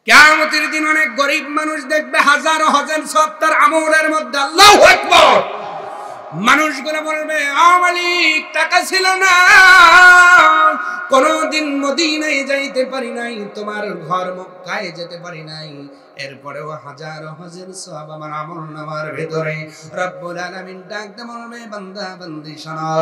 কিয়ামতের দিন অনেক গরিব মানুষ দেখবে হাজারো হাজার সব তার আমলের মধ্যে। আল্লাহু আকবার। মানুষগুলো বলবে, মালিক টাকা ছিল না, কোনদিন মদিনায় যাইতে পারি নাই, তোমার ঘর মক্কায় যেতে পারি নাই, এরপরেও হাজারো হাজার সওয়াব আমার আমলনামার ভিতরে। রব্বুল আলামিন ডাকতে বলবে, বান্দা বান্দি শোনো,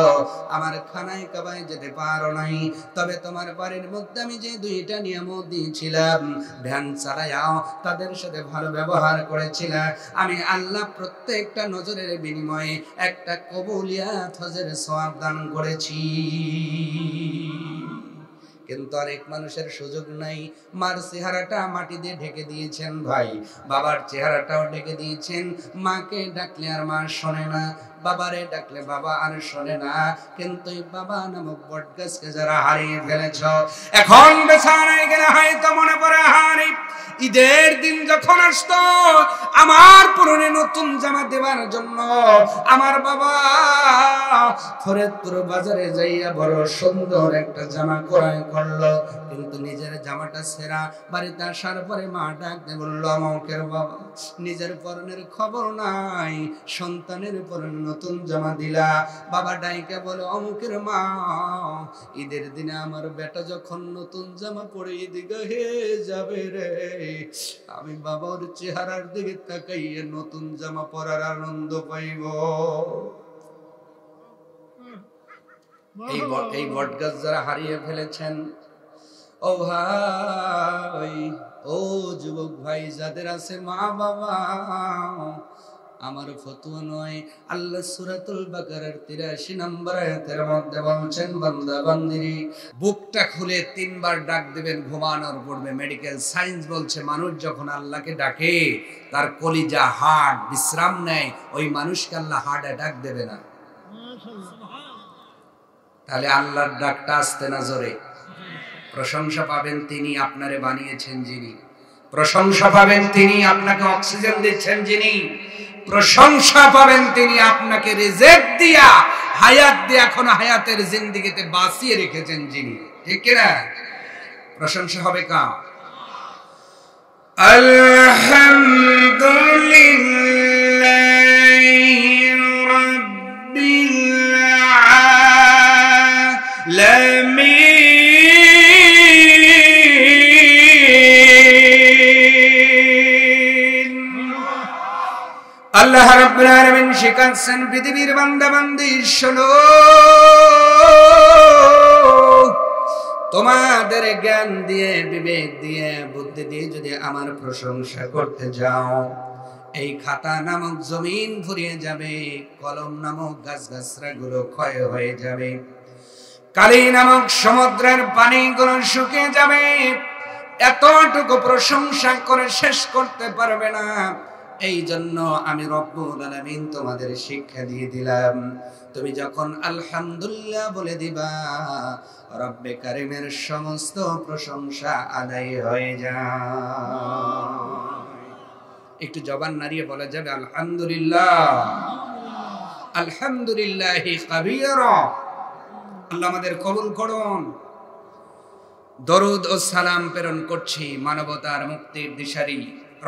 আমার খানায় কাবায় যেতে পারো নাই, তবে তোমার বাড়ির মধ্যে আমি যে দুইটা নিয়ামত দিয়েছিলাম, ভ্যান চালায়াও তাদের সাথে ভালো ব্যবহার করেছিলাম, আমি আল্লাহ প্রত্যেকটা নজরের বিনিময়ে একটা কবুলিয়াত হজের সওয়াব দান করেছি। কিন্তু অনেক মানুষের সুযোগ নাই। মার চেহারাটা মাটি দিয়ে ঢেকে দিয়েছেন ভাই, বাবার চেহারাটাও ঢেকে দিয়েছেন। মাকে ডাকলে আর মা শোনে না, বাবারে ডাকলে বাবা আর শোনে না। কিন্তু এই বাবা নামক বটগাছকে যারা হারিয়ে ফেলেছ, এখন বেচারায় গেলে হয়তো মনে পড়ে, হারি ঈদের দিন যখন আসতো আমার পুরনো নতুন জামা দেওয়ার জন্য, আমার বাবা ফরিদপুর বাজারে যাইয়া বড় সুন্দর একটা জামা ক্রয় করলো, কিন্তু নিজের জামাটা ছেঁড়া। বাড়িতে আসার পরে মা ডাকতে বললো, আমাকের বাবা নিজের পরনের খবর নাই, সন্তানের পরনে নতুন জামা দিলা। বাবা ডাইকে বলে, অমুকের মা, ঈদের দিনে আমার বেটা যখন নতুন জামা পরে ঈদগাহে যাবে রে, আমি বাবার চেহারার দিকে তাকাইয়ে নতুন জামা পরার আনন্দ পাইব। এই বটগাছ যারা হারিয়ে ফেলেছেন, ও ভাই, ও যুবক ভাই, যাদের আছে মা বাবা, আমার ফতোয়া নয়, আল্লাহ সূরাতুল বাকারার 83 নম্বর আয়াতের মধ্যে বলছেন, বান্দা বান্দিরি বুকটা খুলে 3 বার ডাক দিবেন ঘুমানোর পূর্বে। মেডিকেল সায়েন্স বলছে, মানুষ যখন আল্লাহকে ডাকে তার কলিজা হার্ট বিশ্রাম নেয়, ওই মানুষকে আল্লাহ হার্ট অ্যাটাক দেবে না। তাহলে আল্লাহর ডাকটা আসতে না জোরে। প্রশংসা পাবেন তিনি আপনারে বানিয়েছেন যিনি, প্রশংসা পাবেন তিনি আপনাকে অক্সিজেন দিচ্ছেন যিনি, প্রশংসা পাবেন তিনি আপনাকে রিজিক দিয়া হায়াত দিয়ে এখনো হায়াতের জিন্দেগিতে বাঁচিয়ে রেখেছেন যিনি, ঠিক কিনা? প্রশংসা হবে কার? আলহামদুলিল্লাহি রাব্বিল আলামিন। আল্লাহ রাব্বুল আলামিন শিখাচ্ছেন, পৃথিবীর বান্দা বান্দি শোনো, তোমাদের জ্ঞান দিয়ে, বিবেক দিয়ে, বুদ্ধি দিয়ে যদি আমার প্রশংসা করতে যাও, এই খাতা নামক জমিন ফুরিয়ে যাবে, কলম নামক গাছগাছরা গুলো ক্ষয় হয়ে যাবে, কালি নামক সমুদ্রের পানিগুলো শুকিয়ে যাবে, এতটুকু প্রশংসা করে শেষ করতে পারবে না। এই জন্য আমি রব্বুল আলামিন তোমাদের শিক্ষা দিয়ে দিলাম, তুমি যখন আলহামদুলিল্লাহ বলে দিবা, রব্বে কারিমের সমস্ত প্রশংসা আদায় হয়ে যায়। একটু জবান নাড়িয়ে বলা যাবে আলহামদুলিল্লাহ, আলহামদুলিল্লাহি কাবীরা। আল্লাহ আমাদের কবুল করুন। দরুদ ও সালাম প্রেরণ করছি মানবতার মুক্তির দিশারি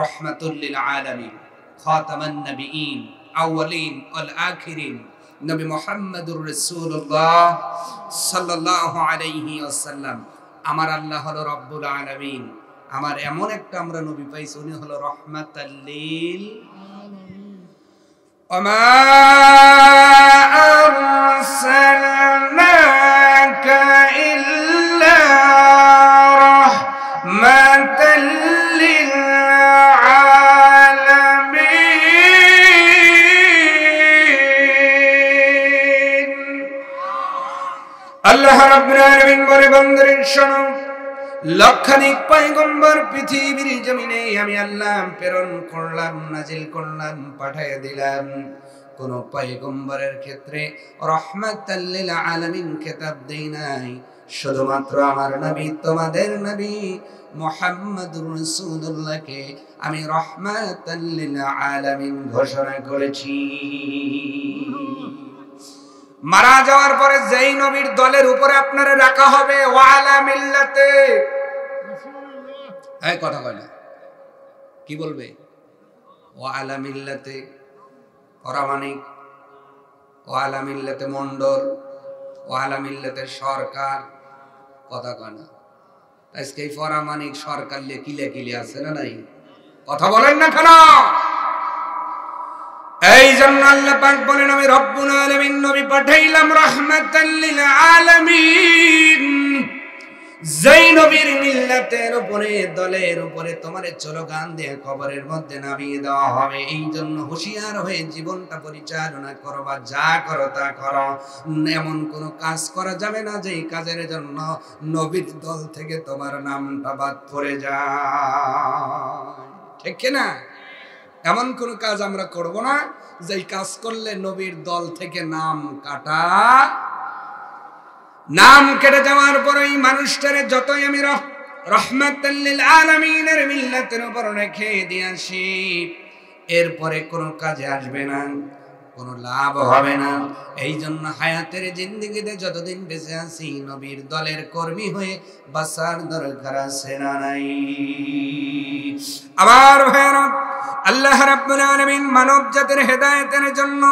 রহমাতুল লিল আলামিন, খাতামান নবিয়্যিন আউয়ালিন ওয়াল আখিরিন, নবী মুহাম্মদুর রাসূলুল্লাহ সাল্লাল্লাহু আলাইহি ওয়াসাল্লাম। আমার আল্লাহ হলো রব্বুল আলামিন, আমার এমন একটা আমরা নবী পাইছি, উনি হলো রহমাতাল লিল আলামিন। ওমা আরসালনাকা ইল্লা রাহমাতাল লিল আলামিন। আল্লাহ রাব্বুল আলামিন বলে, বান্দারে শোনো, লক্ষাধিক পয়গম্বর পৃথিবীর জমিনে আমি আল্লাহ প্রেরণ করলাম, নাজিল করলাম, পাঠিয়ে দিলাম। কোন পয়গম্বরের ক্ষেত্রে রাহমাতাল লিল আলামিন খেতাব দেই নাই, শুধুমাত্র আমার নবী, তোমাদের নবী মুহাম্মদুর রাসূলুল্লাহকে আমি রাহমাতাল লিল আলামিন ঘোষণা করেছি। মারা যাওয়ার পরে যেই নবীর দলের উপরে আপনারা রাখা হবে, ওয়ালা মিল্লাতে, এই কথা কয় না, কি বলবে? ও আলা মিল্লাতে পরামানিক, ও আলা মিল্লাতে মন্ডল, ও আলা মিল্লাতে সরকার, কথা কয় না। আজকে এই পরামানিক সরকার কিলে আছে না নাই? কথা বলেন না কেন? এই জন্য আল্লাহ পাক বলেন আমি রব্বুল আলামিন নবী পাঠাইলাম রাহমাতাল লিল আলামিন। যেই নবীর মিল্লাতের উপরে দলের উপরে তোমার স্লোগান দিয়ে কবরের মধ্যে নামিয়ে দেওয়া হবে। এই জন্য হুঁশিয়ার হয়ে জীবনটা পরিচালনা করবা, যা করো তা করো। এমন কোনো কাজ করা যাবে না যেই কাজের জন্য নবীর দল থেকে তোমার নামটা বাদ পড়ে যায়, ঠিক কিনা? এমন কোন কাজ আমরা করব না যেই কাজ করলে নবীর দল থেকে নাম কাটা। নাম কেটে যাওয়ার পর এই মানুষটারে যতই আমি রাহমাতাল লিল আলামিনের মিল্লাতের উপর রেখে দিয়েছি, এরপরে কোনো কাজে আসবে না, কোনো লাভ হবে না। এই জন্য হায়াতের জিন্দেগিতে যতদিন বেঁচে আছি নবীর দলের কর্মী হয়ে বাঁচার দরকার আছে না নাই? আবার ভাইরা, আল্লাহ রাব্বুল আলামিন মানব জাতির হেদায়েতের জন্য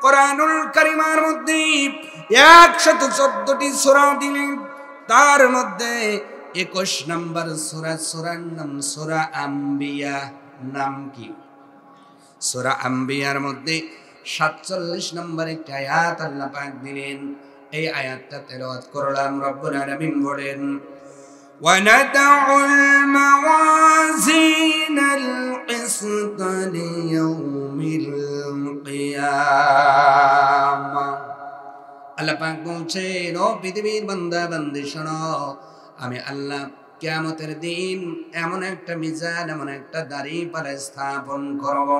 কোরআনুল কারীমের মধ্যে 114টি সূরা দিলেন। তার মধ্যে 21 নম্বর সূরার নাম সূরা আম্বিয়া। নাম কি? সূরা আম্বিয়ার মধ্যে 47 নম্বর একটা আয়াত আল্লাহ পাক দিলেন। এই আয়াতটা তেলাওয়াত করলাম। রব্বুল আলামিন বলেন وَنَدَعُ الْمَوَازِينَ الْقِسْطَ لِيَوْمِ الْقِيَامَةِ। আল্লাহ পাক বলছেন, ও পৃথিবীর বান্দা বান্দি শোনো, আমি আল্লাহ কিয়ামতের দিন এমন একটা মিজান, এমন একটা দাঁড়িপাল্লা স্থাপন করব।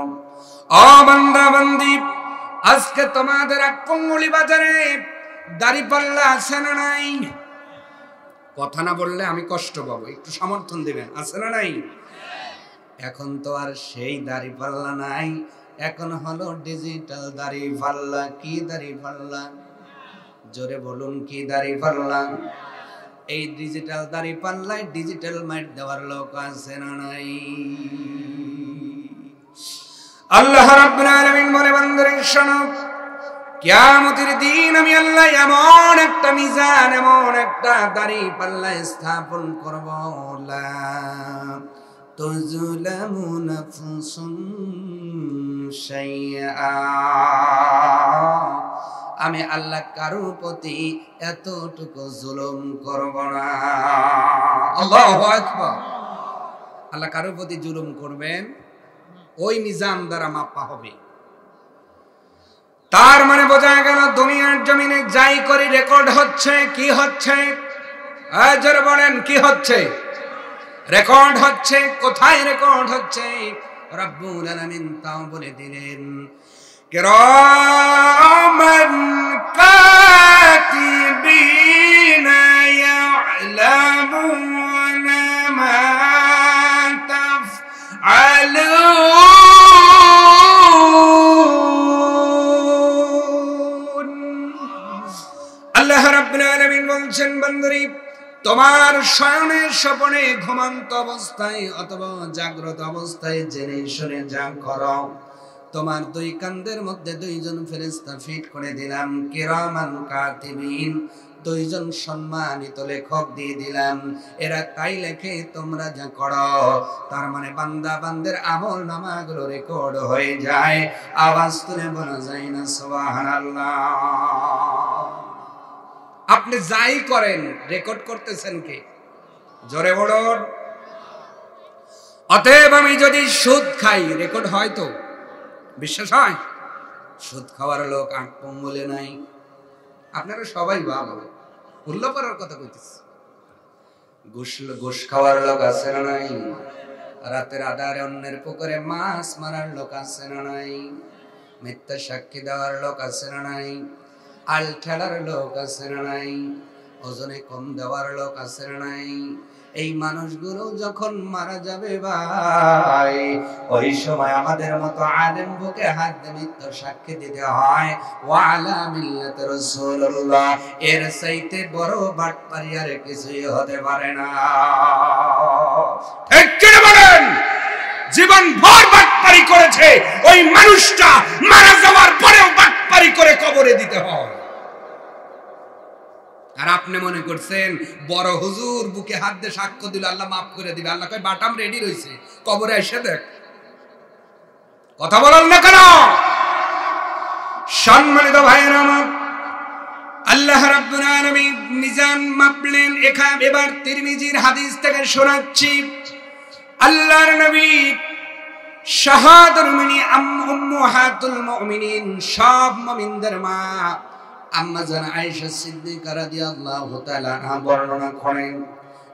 ও বান্দা বান্দি, আজকে তোমাদের আকঙ্গুলি বাজারে দাঁড়িপাল্লা আছে না নাই? কথা না বললে আমি কষ্ট পাবো, একটু সমর্থন দিবেন। আছে না নাই? এখন তো আর সেই দাঁড়িপাল্লা নাই, এখন হলো ডিজিটাল দাঁড়িপাল্লা। কি দাঁড়িপাল্লা? জোরে বলুন, কি দাঁড়িপাল্লা? এই ডিজিটাল দাঁড়িপাল্লায় ডিজিটাল মাইট দেওয়ার লোক আছে না নাই? আল্লাহ রাব্বুল আলামিন বলে, বান্দারে শোনো, কিয়ামতের দিন আমি আল্লাহ এমন একটা মিজান, এমন একটা দাঁড়িপাল্লা স্থাপন করব, লা তুযলামু নাফসুন শাইআ। আমি আল্লাহ কারোর প্রতি এতটুকু জুলুম করব না। আল্লাহু আকবার। আল্লাহ কারোর প্রতি জুলুম করবেন, ওই মিজান দ্বারা মাপা হবে। তার মানে বোঝা গেল দুনিয়ার জমিনে যাই করি রেকর্ড হচ্ছে। কি হচ্ছে? জোরে বলেন, কি হচ্ছে? রেকর্ড হচ্ছে। কোথায় রেকর্ড হচ্ছে? রব্বুল আলামিন তাও বলে দিলেন, কিরামান কাতিবিনা ইয়ালামুনা মা তাফআলুন। আল্লাহ রাব্বুল আলামিন বলছেন, বান্দারে তোমার শয়নে স্বপনে ঘুমন্ত অবস্থায় অথবা জাগ্রত অবস্থায় জেনে শুনে যা করো, তোমার দুই কাঁধের মধ্যে দুইজন ফেরেশতা ফিট করে দিলাম, কিরামান কাতিবিন, দুইজন সম্মানিত লেখক দিয়ে দিলাম। এরা তাই লেখে তোমরা যা করো। তার মানে বান্দা বান্দের আমল নামাগুলো রেকর্ড হয়ে যায়। আওয়াজ তুলে বলা যায় না সুবহানাল্লাহ? আপনি যাই করেন রেকর্ড করতেছেন কে? জোরে বলুন। অতএব আমি যদি সুদ খাই রেকর্ড হয় তো? বিশ্বাস হয়? সুদ খাওয়ার লোক আঁক পঙ্গলে নাই। আপনারা সবাই ভালো উল্লো করার কথা কইতেছে। ঘুষ খাওয়ার লোক আছে না নাই? রাতের আধারে অন্যের পুকুরে মাছ মারার লোক আছে না নাই? মিথ্যা সাক্ষী দেওয়ার লোক আছে না নাই? আল ঠেলার লোক আছে না নাই? ওজনে কম দেওয়ার লোক আছে না নাই? এই মানুষগুলো যখন মারা যাবে ভাই, ওই সময় আমাদের মতো আলেম বুকে হাত দিয়ে মিথ্যা সাক্ষী দিতে হয়, ওয়া আলা মিল্লাতি রাসূলুল্লাহ। এর চাইতে বড় বাটপারি আর কিছুই হতে পারে না। ঠিক কি বলেন? জীবন ভর বাটপারি করেছে, ওই মানুষটা মারা যাওয়ার পরেও বাটপারি করে কবরে দিতে হয়। আর আপনি মনে করছেন বড় হুজুর বুকে হাত দিয়ে সাক্ষ্য দিল আল্লাহ মাফ করে দিবে। আল্লাহ কয় বাটাম রেডি রয়েছে, কবরে এসে দেখ। কথা বলার না কেন? সম্মানিত ভাইয়েরা আমার, আল্লাহ রাব্বুল আলামিন মিজান মাপলেন। এবার তিরমিজির হাদিস থেকে শোনাচ্ছি, আল্লাহর নবী শাহাদাতুল উম্মাহাতুল মুমিনিন, সব মুমিনদের মা আম্মা জান আয়েশা সিদ্দিকা রাদিয়াল্লাহু তাআলা আনহা বর্ণনা করেন,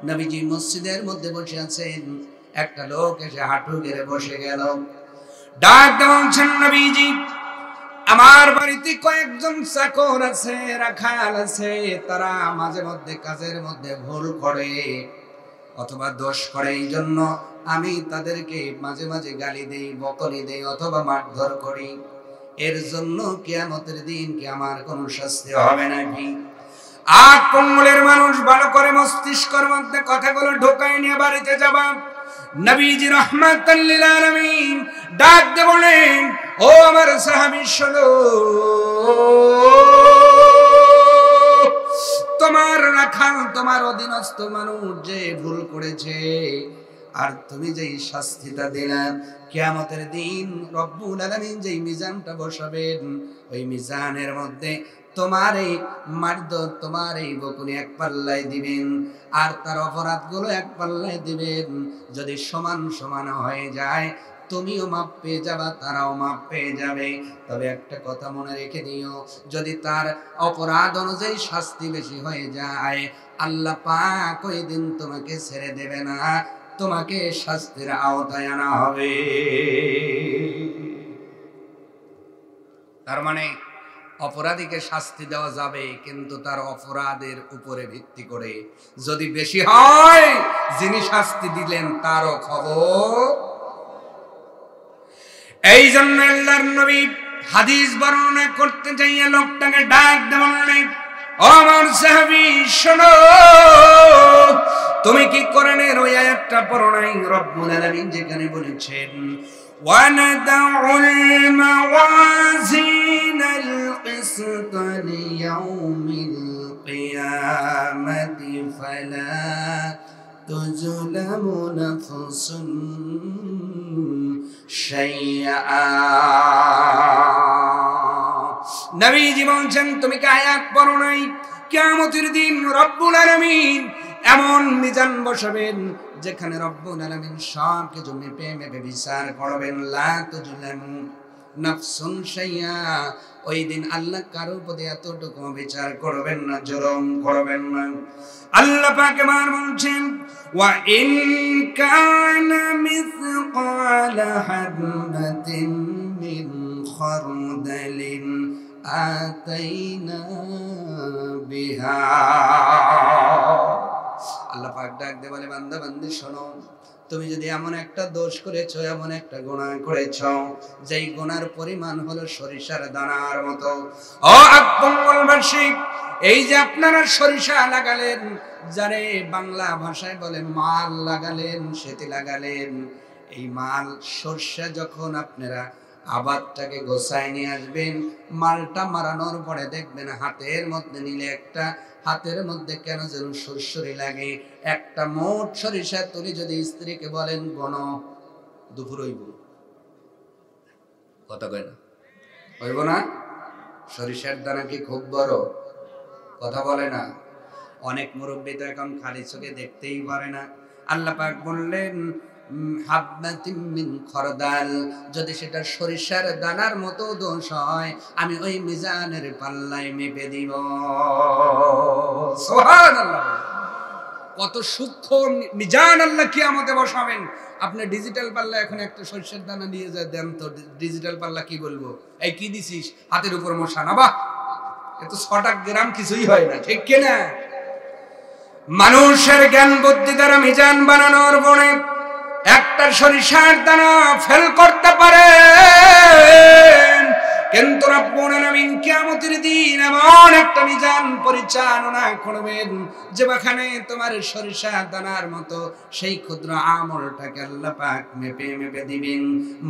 নবীজি মসজিদের মধ্যে বসে আছেন, একটা লোক এসে হাঁটু গেড়ে বসে গেল। ডাক দেওয়াছেন, নবীজি আমার বাড়িতে কয়েকজন চাকর আছে, রাখাল আছে, তারা মাঝে মধ্যে কাজের মধ্যে ভুল করে অথবা দোষ করে, এই জন্য আমি তাদেরকে মাঝে মাঝে গালি দেই, বকলি দেই অথবা মারধর করি। এর জন্য কিয়ামতের দিন কি আমার কোনো শাস্তি হবে নাকি? আট পঙ্গলের মানুষ ভালো করে মস্তিষ্কের মধ্যে কথাগুলো ঢোকায় নিয়ে বাড়িতে যাবা। নবীজি রাহমাতাল লিল আলামিন ডাক দিয়ে বলেন, ও আমার সাহাবী শোনো, তোমার রাখাল, তোমার অধীনস্থ মানুষ যে ভুল করেছে আর তুমি যেই শাস্তিটা দিলেন, কিয়ামতের দিন রব্বুল আলামিন যেই মিজানটা বসাবেন, ওই মিজানের মধ্যে তোমার এই মারধর, তোমার এই বকুনি এক পাল্লায় দিবেন আর তার অপরাধগুলো এক পাল্লায় দিবেন। যদি সমান সমান হয়ে যায় তুমিও মাপ পেয়ে যাবা, তারাও মাপ পেয়ে যাবে। তবে একটা কথা মনে রেখে দিও, যদি তার অপরাধ অনুযায়ী শাস্তি বেশি হয়ে যায়, আল্লাহ পাক ওই দিন তোমাকে ছেড়ে দেবে না, তোমাকে শাস্তির আওতায় আনা হবে। তার মানে অপরাধীকে শাস্তি দেওয়া যাবে, কিন্তু তার অপরাধের উপরে ভিত্তি করে। যদি বেশি হয়, যিনি শাস্তি দিলেন তারও খবর। এই জন্য আল্লাহর নবী হাদিস বর্ণনা করতে যাইয়া লোকটাকে ডাক দেন, ও আমার সাহাবী শোনো, তুমি কি কোরআনের ওই আয়াতটা পড়ো নাই? রব্বুল আলামিন যেখানে বলেছেন, ওয়ানাদাউল মাওয়াজিনাল কিসত লিয়াউমিল কিয়ামাতি ফালা তুজলামু নাফসুন শাইআ। নবীজি বলছেন, তুমি কি আয়াত পড়ো নাই? কিয়ামতের দিন রব্বুল আলামিন এমন মিজান বসাবেন যেখানে রব্বুল আলামিন সব কিছু মেপে মেপে বিচার করবেন। লা তুজলামু নাফসুন শাইআ, ওই দিন আল্লাহ কারোর প্রতি এতটুকু বিচার করবেন না, জুলুম করবেন না। আল্লাহ পাক আমার বলছেন, ওয়া ইন কানা মিসকালা হাববাতিন মিন খারদালিন আতাইনা বিহা। আল্লাহ পাক ডাক দিয়ে বলে, বান্দা বান্দি শোনো, তুমি যদি এমন একটা দোষ করেছো, এমন একটা গুনাহ করেছো, যেই গুনার পরিমাণ হলো সরিষার দানার মতো। ও আকবঙ্গলবাসী, এই যে আপনারা সরিষা লাগালেন, যারে বাংলা ভাষায় বলে মাল লাগালেন, সেতি লাগালেন, এই মাল সরষা যখন আপনারা আবাদটাকে গোছায় নিয়ে আসবেন, মালটা মারানোর পরে দেখবেন হাতের মধ্যে নিলে একটা, হাতের মধ্যে কেন যেন সরসরি লাগে। একটা মোট সরিষা তুলি যদি স্ত্রীকে বলেন গণ, দুপুর হইব, কথা কয় না, হইব না? সরিষার দানা কি খুব বড়? কথা বলে না। অনেক মুরব্বী তো এখন খালি চোখে দেখতেই পারে না। আল্লাহ পাক বললেন, হাববাতিন মিন খরদাল, যদি সেটা সরিষার দানার মতো দোষ হয়, আমি ওই মিজানের পাল্লায় মেপে দিব। সুবহানাল্লাহ, কত সূক্ষ্ম মিজান আল্লাহ কিয়ামতে বসাবেন। আপনি ডিজিটাল পাল্লা এখন একটা সরিষার দানা নিয়ে যায়, দেন তো ডিজিটাল পাল্লা কি বলবো, এই কি দিছিস, হাতের উপর মশা না, বাহ, এত ৬ গ্রাম কিছুই হয় না, ঠিক কিনা? মানুষের জ্ঞান বুদ্ধি দ্বারা মিজান বানানোর পরে একটা সরিষার দানা ফেল করতে পারে, কিন্তু রব্বুল আলামিন কিয়ামতের দিন এমন একটা মিজান পরিচালনা করবেন যেখানে তোমার সরিষা দানার মতো সেই ক্ষুদ্র আমলটাকে আল্লাহ পাক মেপে মেপে দিবেন।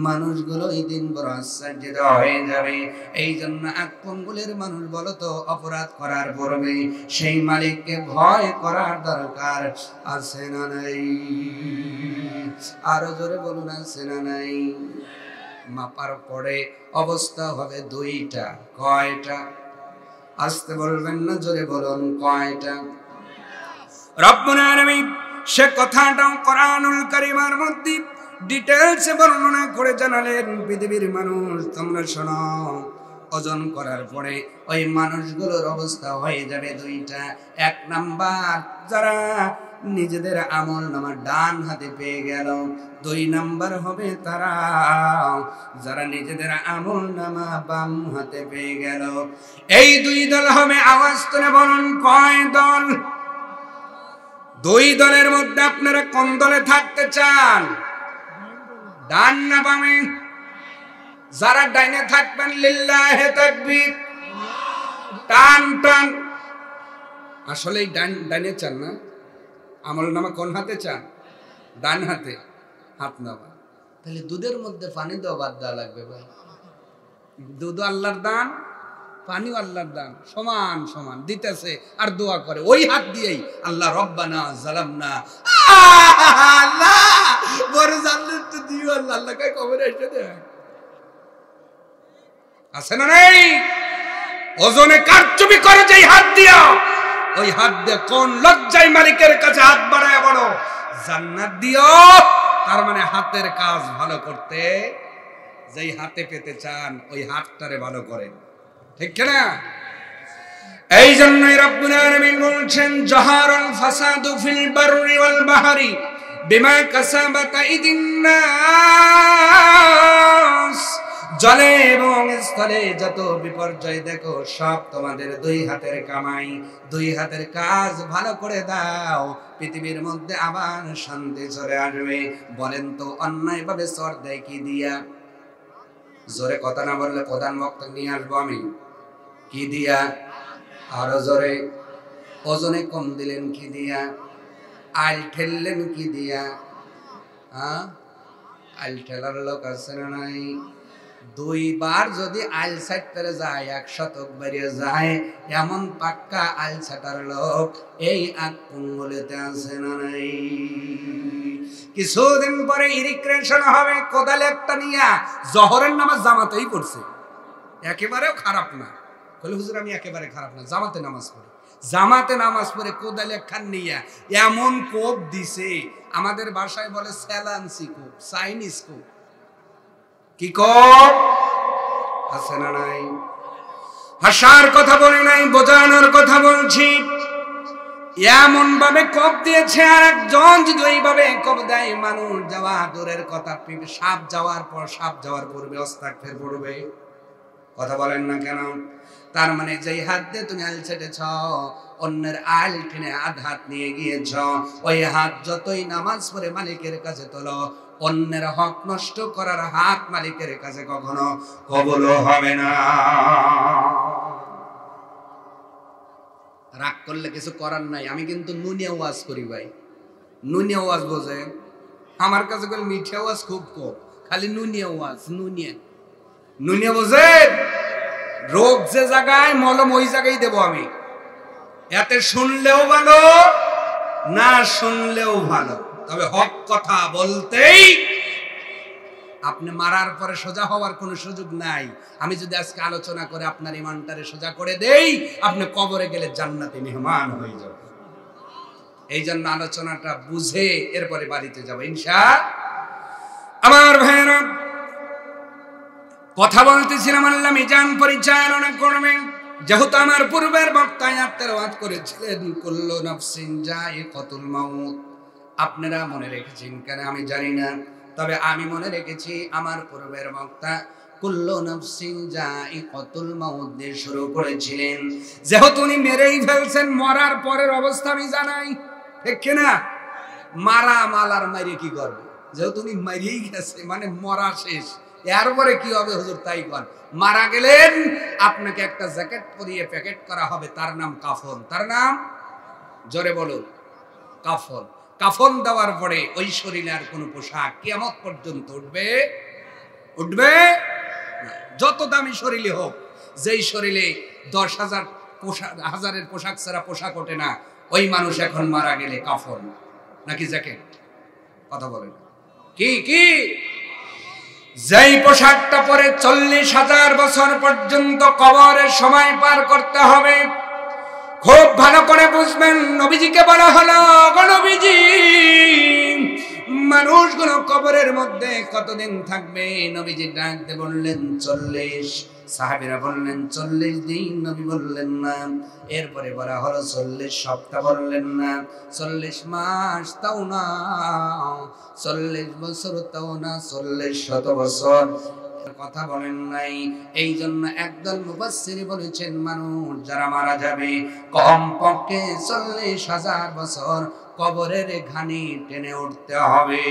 মানুষগুলো এই দিন বড় আশ্চর্যিত হয়ে যাবে। এই জন্য আকপঙ্গুলের মানুষ বলো তো, অপরাধ করার পূর্বে সেই মালিককে ভয় করার দরকার আছে না নাই? আরো জোরে বলুন, আছে না নাই? মাপার পরে অবস্থা হবে দুইটা। কয়টা? আস্তে বলবেন না, জোরে বলুন, কয়টা? রব্বুল আলামিন সে কথাটাও কোরআনুল কারীমের মধ্যে ডিটেইলসে বর্ণনা করে জানালেন, পৃথিবীর মানুষ তোমরা শোনো, ওজন করার পরে ওই মানুষগুলোর অবস্থা হয়ে যাবে দুইটা। এক নাম্বার, যারা নিজেদের আমল নামা ডান হাতে পেয়ে গেল। দুই নাম্বার হবে তারা যারা নিজেদের আমল নামা বাম হাতে পেয়ে গেল। এই দুই দল হবে। আওয়াজ তুলে বলুন, কয় দল? দুই দলের মধ্যে আপনারা কোন দলে থাকতে চান? ডান না বামে? যারা ডাইনে থাকবেন লিল্লাহে তাকবীর, টান টান। আসলে ডাইনে চান না? আমল নামা কোন হাতে চান? ডান হাতে। হাত নামা। তাহলে দুধের মধ্যে পানি দেওয়া বাদ দেওয়া লাগবে ভাই। দুধ আল্লাহর দান, পানিও আল্লাহর দান, সমান সমান দিতেছে আর দোয়া করে ওই হাত দিয়েই, আল্লাহ রব্বানা জালামনা, আল্লাহ বড় জান্নাত দিও, আল্লাহ আল্লাহ কয় কবরে এসে দে। আছে না নাই? ওজনে কারচুপি করে যেই হাত দিয়া, ওই হাত দিয়ে কোন লজ্জায় মালিকের কাছে হাত বাড়ায় বলো জান্নাত দিও। তার মানে হাতের কাজ ভালো করতে, যেই হাতে পেতে চান ওই হাতটারে ভালো করেন, ঠিক কিনা? এই জন্যই রব্বুল আলামিন বলছেন, জাহারাল ফাসাদু ফিল বাররি ওয়াল বাহরি বিমা কাসাবাত আইদিন নাস। জলে এবং স্থলে যত বিপর্যয় দেখো সব তোমাদের দুই হাতের কামাই। দুই হাতের কাজ ভালো করে দাও, পৃথিবীর মধ্যে আবার শান্তি চলে আসবে। বলেন তো, অন্যায় ভাবে চর দেয় কি দিয়া? জোরে কথা না বললে প্রধান বক্তা নিয়ে আসবো আমি। কি দিয়া? আরো জোরে। ওজনে কম দিলেন কি দিয়া? আইল ঠেললেন কি দিয়া? আইল ঠেলার লোক আছে না নাই? দুইবার যদি আইল ছাড়তে যায় 1 শতক বেরিয়ে যায়, এমন পাক্কা আইল ছাটার লোক এই আকপঙ্গুলিতে আছে না নাই? কিছুদিন পরে ইরিগ্রেশন হবে, কোদালে একটা নিয়া জহরের নামাজ জামাতেই পড়ছে, একেবারেও খারাপ না। বলে হুজুর আমি একেবারে খারাপ না, জামাতে নামাজ পড়ি। জামাতে নামাজ পড়ে কোদালে খান নিয়া এমন কোপ দিছে, আমাদের ভাষায় বলে স্যালান্সি কোপ, চাইনিজ কোপ। কি কোপ? আছে না নাই? হাসার কথা বলি নাই, বোঝানোর কথা বলছি। এমন ভাবে কোপ দিয়েছে, আর একজন যদি ওইভাবে কোপ দেয়, মানুষ যাওয়া দূরের কথা, সাপ যাওয়ার পূর্বে আস্তাগফির পড়বে। কথা বলেন না কেন? তার মানে যেই হাত দিয়ে তুমি আইল ছেটেছ, অন্যের আইল টেনে আঘাত নিয়ে গিয়েছ, ওই হাত যতই নামাজ পড়ে মালিকের কাছে তোলো, অন্যের হক নষ্ট করার হাত মালিকের কাছে কখনো কবুল হবে না। রাগ করলে কিছু করার নাই। আমি কিন্তু নুনিয়া ওয়াজ করি ভাই। নুনিয়া ওয়াজ বোঝে? আমার কাছে বলে মিঠা ওয়াজ খুব কম, খালি নুনিয়া ওয়াজ। নুনিয়া বোঝে? রোগ যে জায়গায়, মলম ওই জায়গায় দেবো আমি। এতে শুনলেও ভালো, না শুনলেও ভালো, তবে হক কথা বলতেই। আপনি মারার পরে সোজা হওয়ার কোনো সুযোগ নাই। আমি যদি আজকে আলোচনা করে আপনার ইমানটারে সোজা করে দেই, আপনি কবরে গেলে জান্নাতে মেহমান হয়ে যাবেন। এই জন্য আলোচনাটা বুঝে এরপরে বাড়িতে যাব ইনশাআল্লাহ। আমার ভাইরা, কথা বলতেছিলাম আল্লাহ মিজান পরিচালনা করবেন। যেহেতু আমার পূর্বের বক্তা আয়াত তেলাওয়াত করেছিলেন, কুল্লু নাফসিন যায়িকাতুল মাউত। আপনারা মনে রেখেছেন কেন আমি জানি না, তবে আমি মনে রেখেছি আমার পূর্বের বক্তা কুল্লু নাফসিন যায়িকাতুল মাউত দিয়ে শুরু করেছিলেন। যেহেতু উনি মেরেই ফেলছেন, মরার পরের অবস্থা আমি জানাই, ঠিক কিনা? মারার মাইরে কি করবে? যেহেতু উনি মারিয়েই গেছে, মানে মরা শেষ, এরপরে কি হবে হুজুর তাই কর। মারা গেলেন, আপনাকে একটা জ্যাকেট পরিয়ে প্যাকেট করা হবে, তার নাম কাফন। তার নাম জোরে বলুন, কাফন। কাফন দেওয়ার পরে ওই শরীরে আর কোনো পোশাক কিয়ামত পর্যন্ত উঠবে উঠবে না। যত দামি শরীরে হোক, যেই শরীরে 10,000 হাজারের পোশাক ছাড়া পোশাক ওঠে না, ওই মানুষ এখন মারা গেলে কাফন নাকি জ্যাকেট? কথা বলেন কি কি? যেই পোশাকটা পরে 40,000 বছর পর্যন্ত কবরের সময় পার করতে হবে। খুব ভালো করে বুঝবেন, নবীজিকে বলা হলো, নবীজি মানুষগুলো কবরের মধ্যে কতদিন থাকবে? নবীজি ডাক দিয়ে বললেন 40। সাহাবীরা বললেন 40 দিন, নবী বললেন না। এরপরে বলা হলো 40 সপ্তাহ, বললেন না। 40 মাস তাও না, 40 বছর তাও না, 40 শত বছর কথা বলেন নাই। এই জন্য একদল মুফাসসির বলেছেন, মানুষ যারা মারা যাবে কমপক্ষে 40,000 বছর কবরের ঘানি টেনে উঠতে হবে।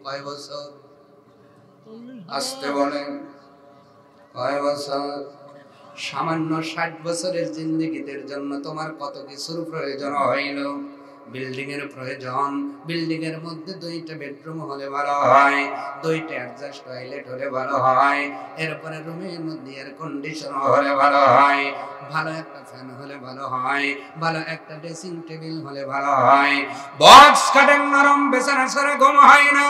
কয় বছর? আসতে বলেন, কয় বছর? সামান্য 60 বছরের জিন্দেগীদের জন্য তোমার কত কিছুর প্রয়োজন হইল। বিল্ডিং এর প্রয়োজন, বিল্ডিং এর মধ্যে 2টা বেডরুম হলে ভালো হয়, 2টা অ্যাডজাস্ট টয়লেট হলে ভালো হয়, এরপরে রুমের মধ্যে এয়ার কন্ডিশন হলে ভালো হয়, ভালো একটা ফ্যান হলে ভালো হয়, ভালো একটা ড্রেসিং টেবিল হলে ভালো হয়। বক্স কাটেন নরম বিছানা ছাড়া ঘুম হয় না।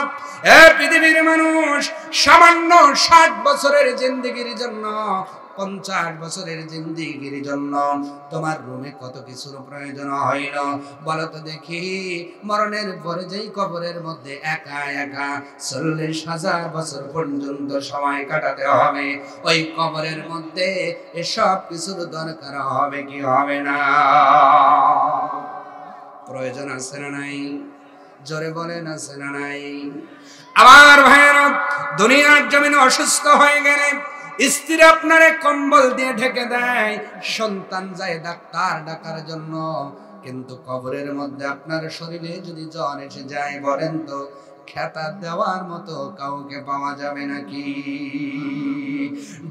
এ পৃথিবীর মানুষ, সামান্য 60 বছরের জিন্দেগির জন্য, 50 বছরের জিন্দেগির জন্য তোমার রুমে কত কিছুর প্রয়োজন হইল বলো তো দেখি। মরণের পরে যেই কবরের মধ্যে একা একা 40,000 বছর পর্যন্ত সময় কাটাতে হবে, ওই কবরের মধ্যে এসব কিছুর দরকার হবে কি হবে না? প্রয়োজন আছে না নাই? জোরে বলেন, আছে না নাই? আমার ভাইয়েরা, দুনিয়ার জমিনে অসুস্থ হয়ে গেলে স্ত্রী আপনারে কম্বল দিয়ে ঢেকে দেয়, সন্তান যায় ডাক্তার ডাকার জন্য, কিন্তু কবরের মধ্যে আপনার শরীরে যদি জ্বর এসে যায়, বলেন তো খেতা দেওয়ার মতো কাউকে পাওয়া যাবে নাকি?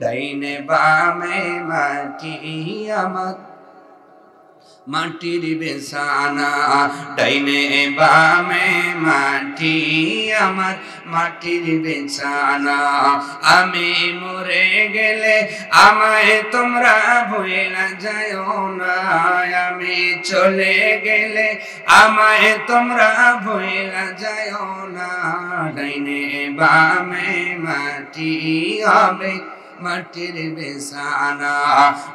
ডাইনে বামে মাটি আমার মাটির বিছানা, ডাইনে বামে মাটি আমার মাটির বিছানা, আমি মরে গেলে আমায় তোমরা ভুলে যাও না, আমি চলে গেলে আমায় তোমরা ভুলে যাও না, ডাইনে বামে মাটি হবে মাটির বিছানা,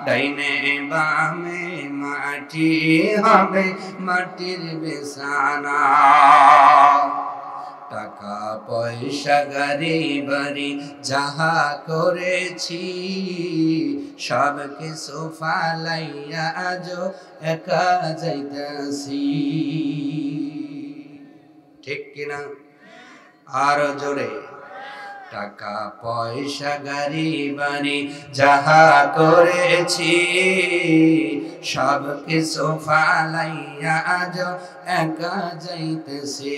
ডাইনে বামে মাটি হবে মাটির বিছানা। টাকা পয়সা গাড়ি বাড়ি যাহা করেছি, সব কিছু ফালাইয়া আজ একা যাইতাছি। ঠিক কিনা? আরো জোরে। টাকা পয়সা গাড়ি বাড়ি যাহা করেছি, সব কিছু ফালাইয়া আজ একা যাইতেছি।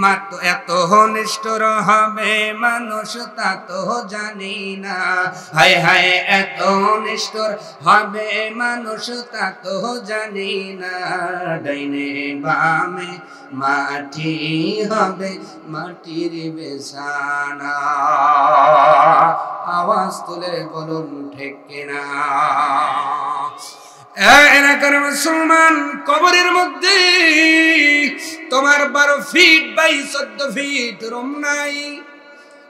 মাত্র এত নিষ্ঠুর হবে মানুষ তা তো জানি না, হায় হায় এত নিষ্ঠুর হবে মানুষ তা তো জানি না, ডাইনে বামে মাটি হবে মাটির বিছানা। আওয়াজ তুলে বলুন ঠিক কিনা? এলাকার মুসলমান, কবরের মধ্যে তোমার 12 ফিট বাই 14 ফিট রুম নাই,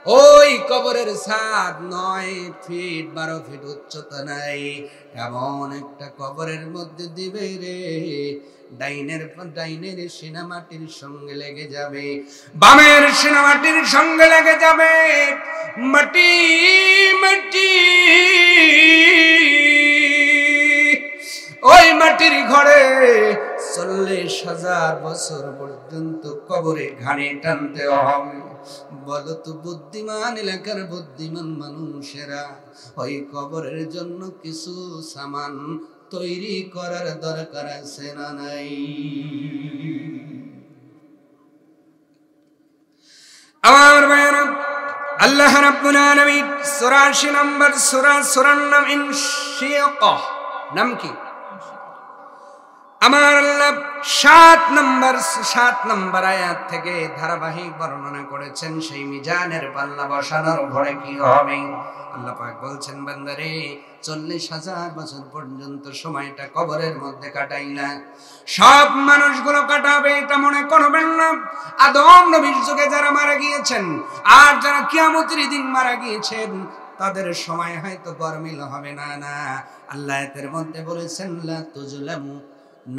ওই কবরের ছাদ 9 ফিট 12 ফিট উচ্চতা নাই, এমন একটা কবরের মধ্যে দিবে রে, ডাইনের সিনেমাটির সঙ্গে লেগে যাবে, বামের সিনেমাটির সঙ্গে লেগে যাবে, মাটি মাটি। ওই মাটির ঘরে 40,000 বছর পর্যন্ত কবরে ঘানি টানতে হবে। বলো তো বুদ্ধিমান এলাকার বুদ্ধিমান মানুষেরা, ওই কবরের জন্য কিছু সামান তৈরি করার দরকার আছে না নাই? আমার ভাইরা, আল্লাহ রাব্বুল আলামিন ৮৪ নম্বর সূরার নাম ইনশিকাক, নাম কি? আমার আল্লাহ ৭ নম্বর আয়াত থেকে ধারাবাহিক বর্ণনা করেছেন সেই মিজানের পাল্লা বসানোর পরে কি হবে। আল্লাহ পাক বলছেন, বান্দারে ৪০,০০০ বছর পর্যন্ত সময়টা কবরের মধ্যে কাটাইলা, সব মানুষগুলো কাটাবে এটা মনে করবেন না। আদম নবীর যুগে যারা মারা গিয়েছেন আর যারা কিয়ামতের দিন মারা গিয়েছেন তাদের সময় হয়তো গরমিল হবে না। না, আল্লাহ এর মধ্যে বলেছেন লা তুজলামু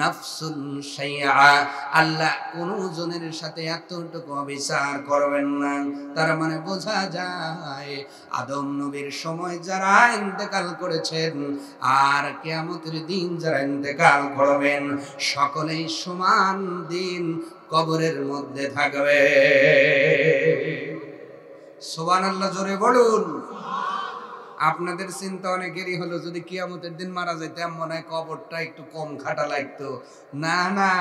নাফসুন শাইআ, আল্লাহ কোন জনের সাথে এতটুকু বিচার করবেন না। তার মানে বোঝা যায় আদম নবীর সময় যারা ইন্তেকাল করেছেন আর কিয়ামতের দিন যারা ইন্তেকাল করবেন সকলেই সমান দিন কবরের মধ্যে থাকবে। সুবহানাল্লাহ, জোরে বলুন। আপনাদের চিন্তা অনেকেরই হলো যদি কিয়ামতের দিন মারা যেতাম মনে হয় কবরটা একটু কম খাটা লাগতো। না না,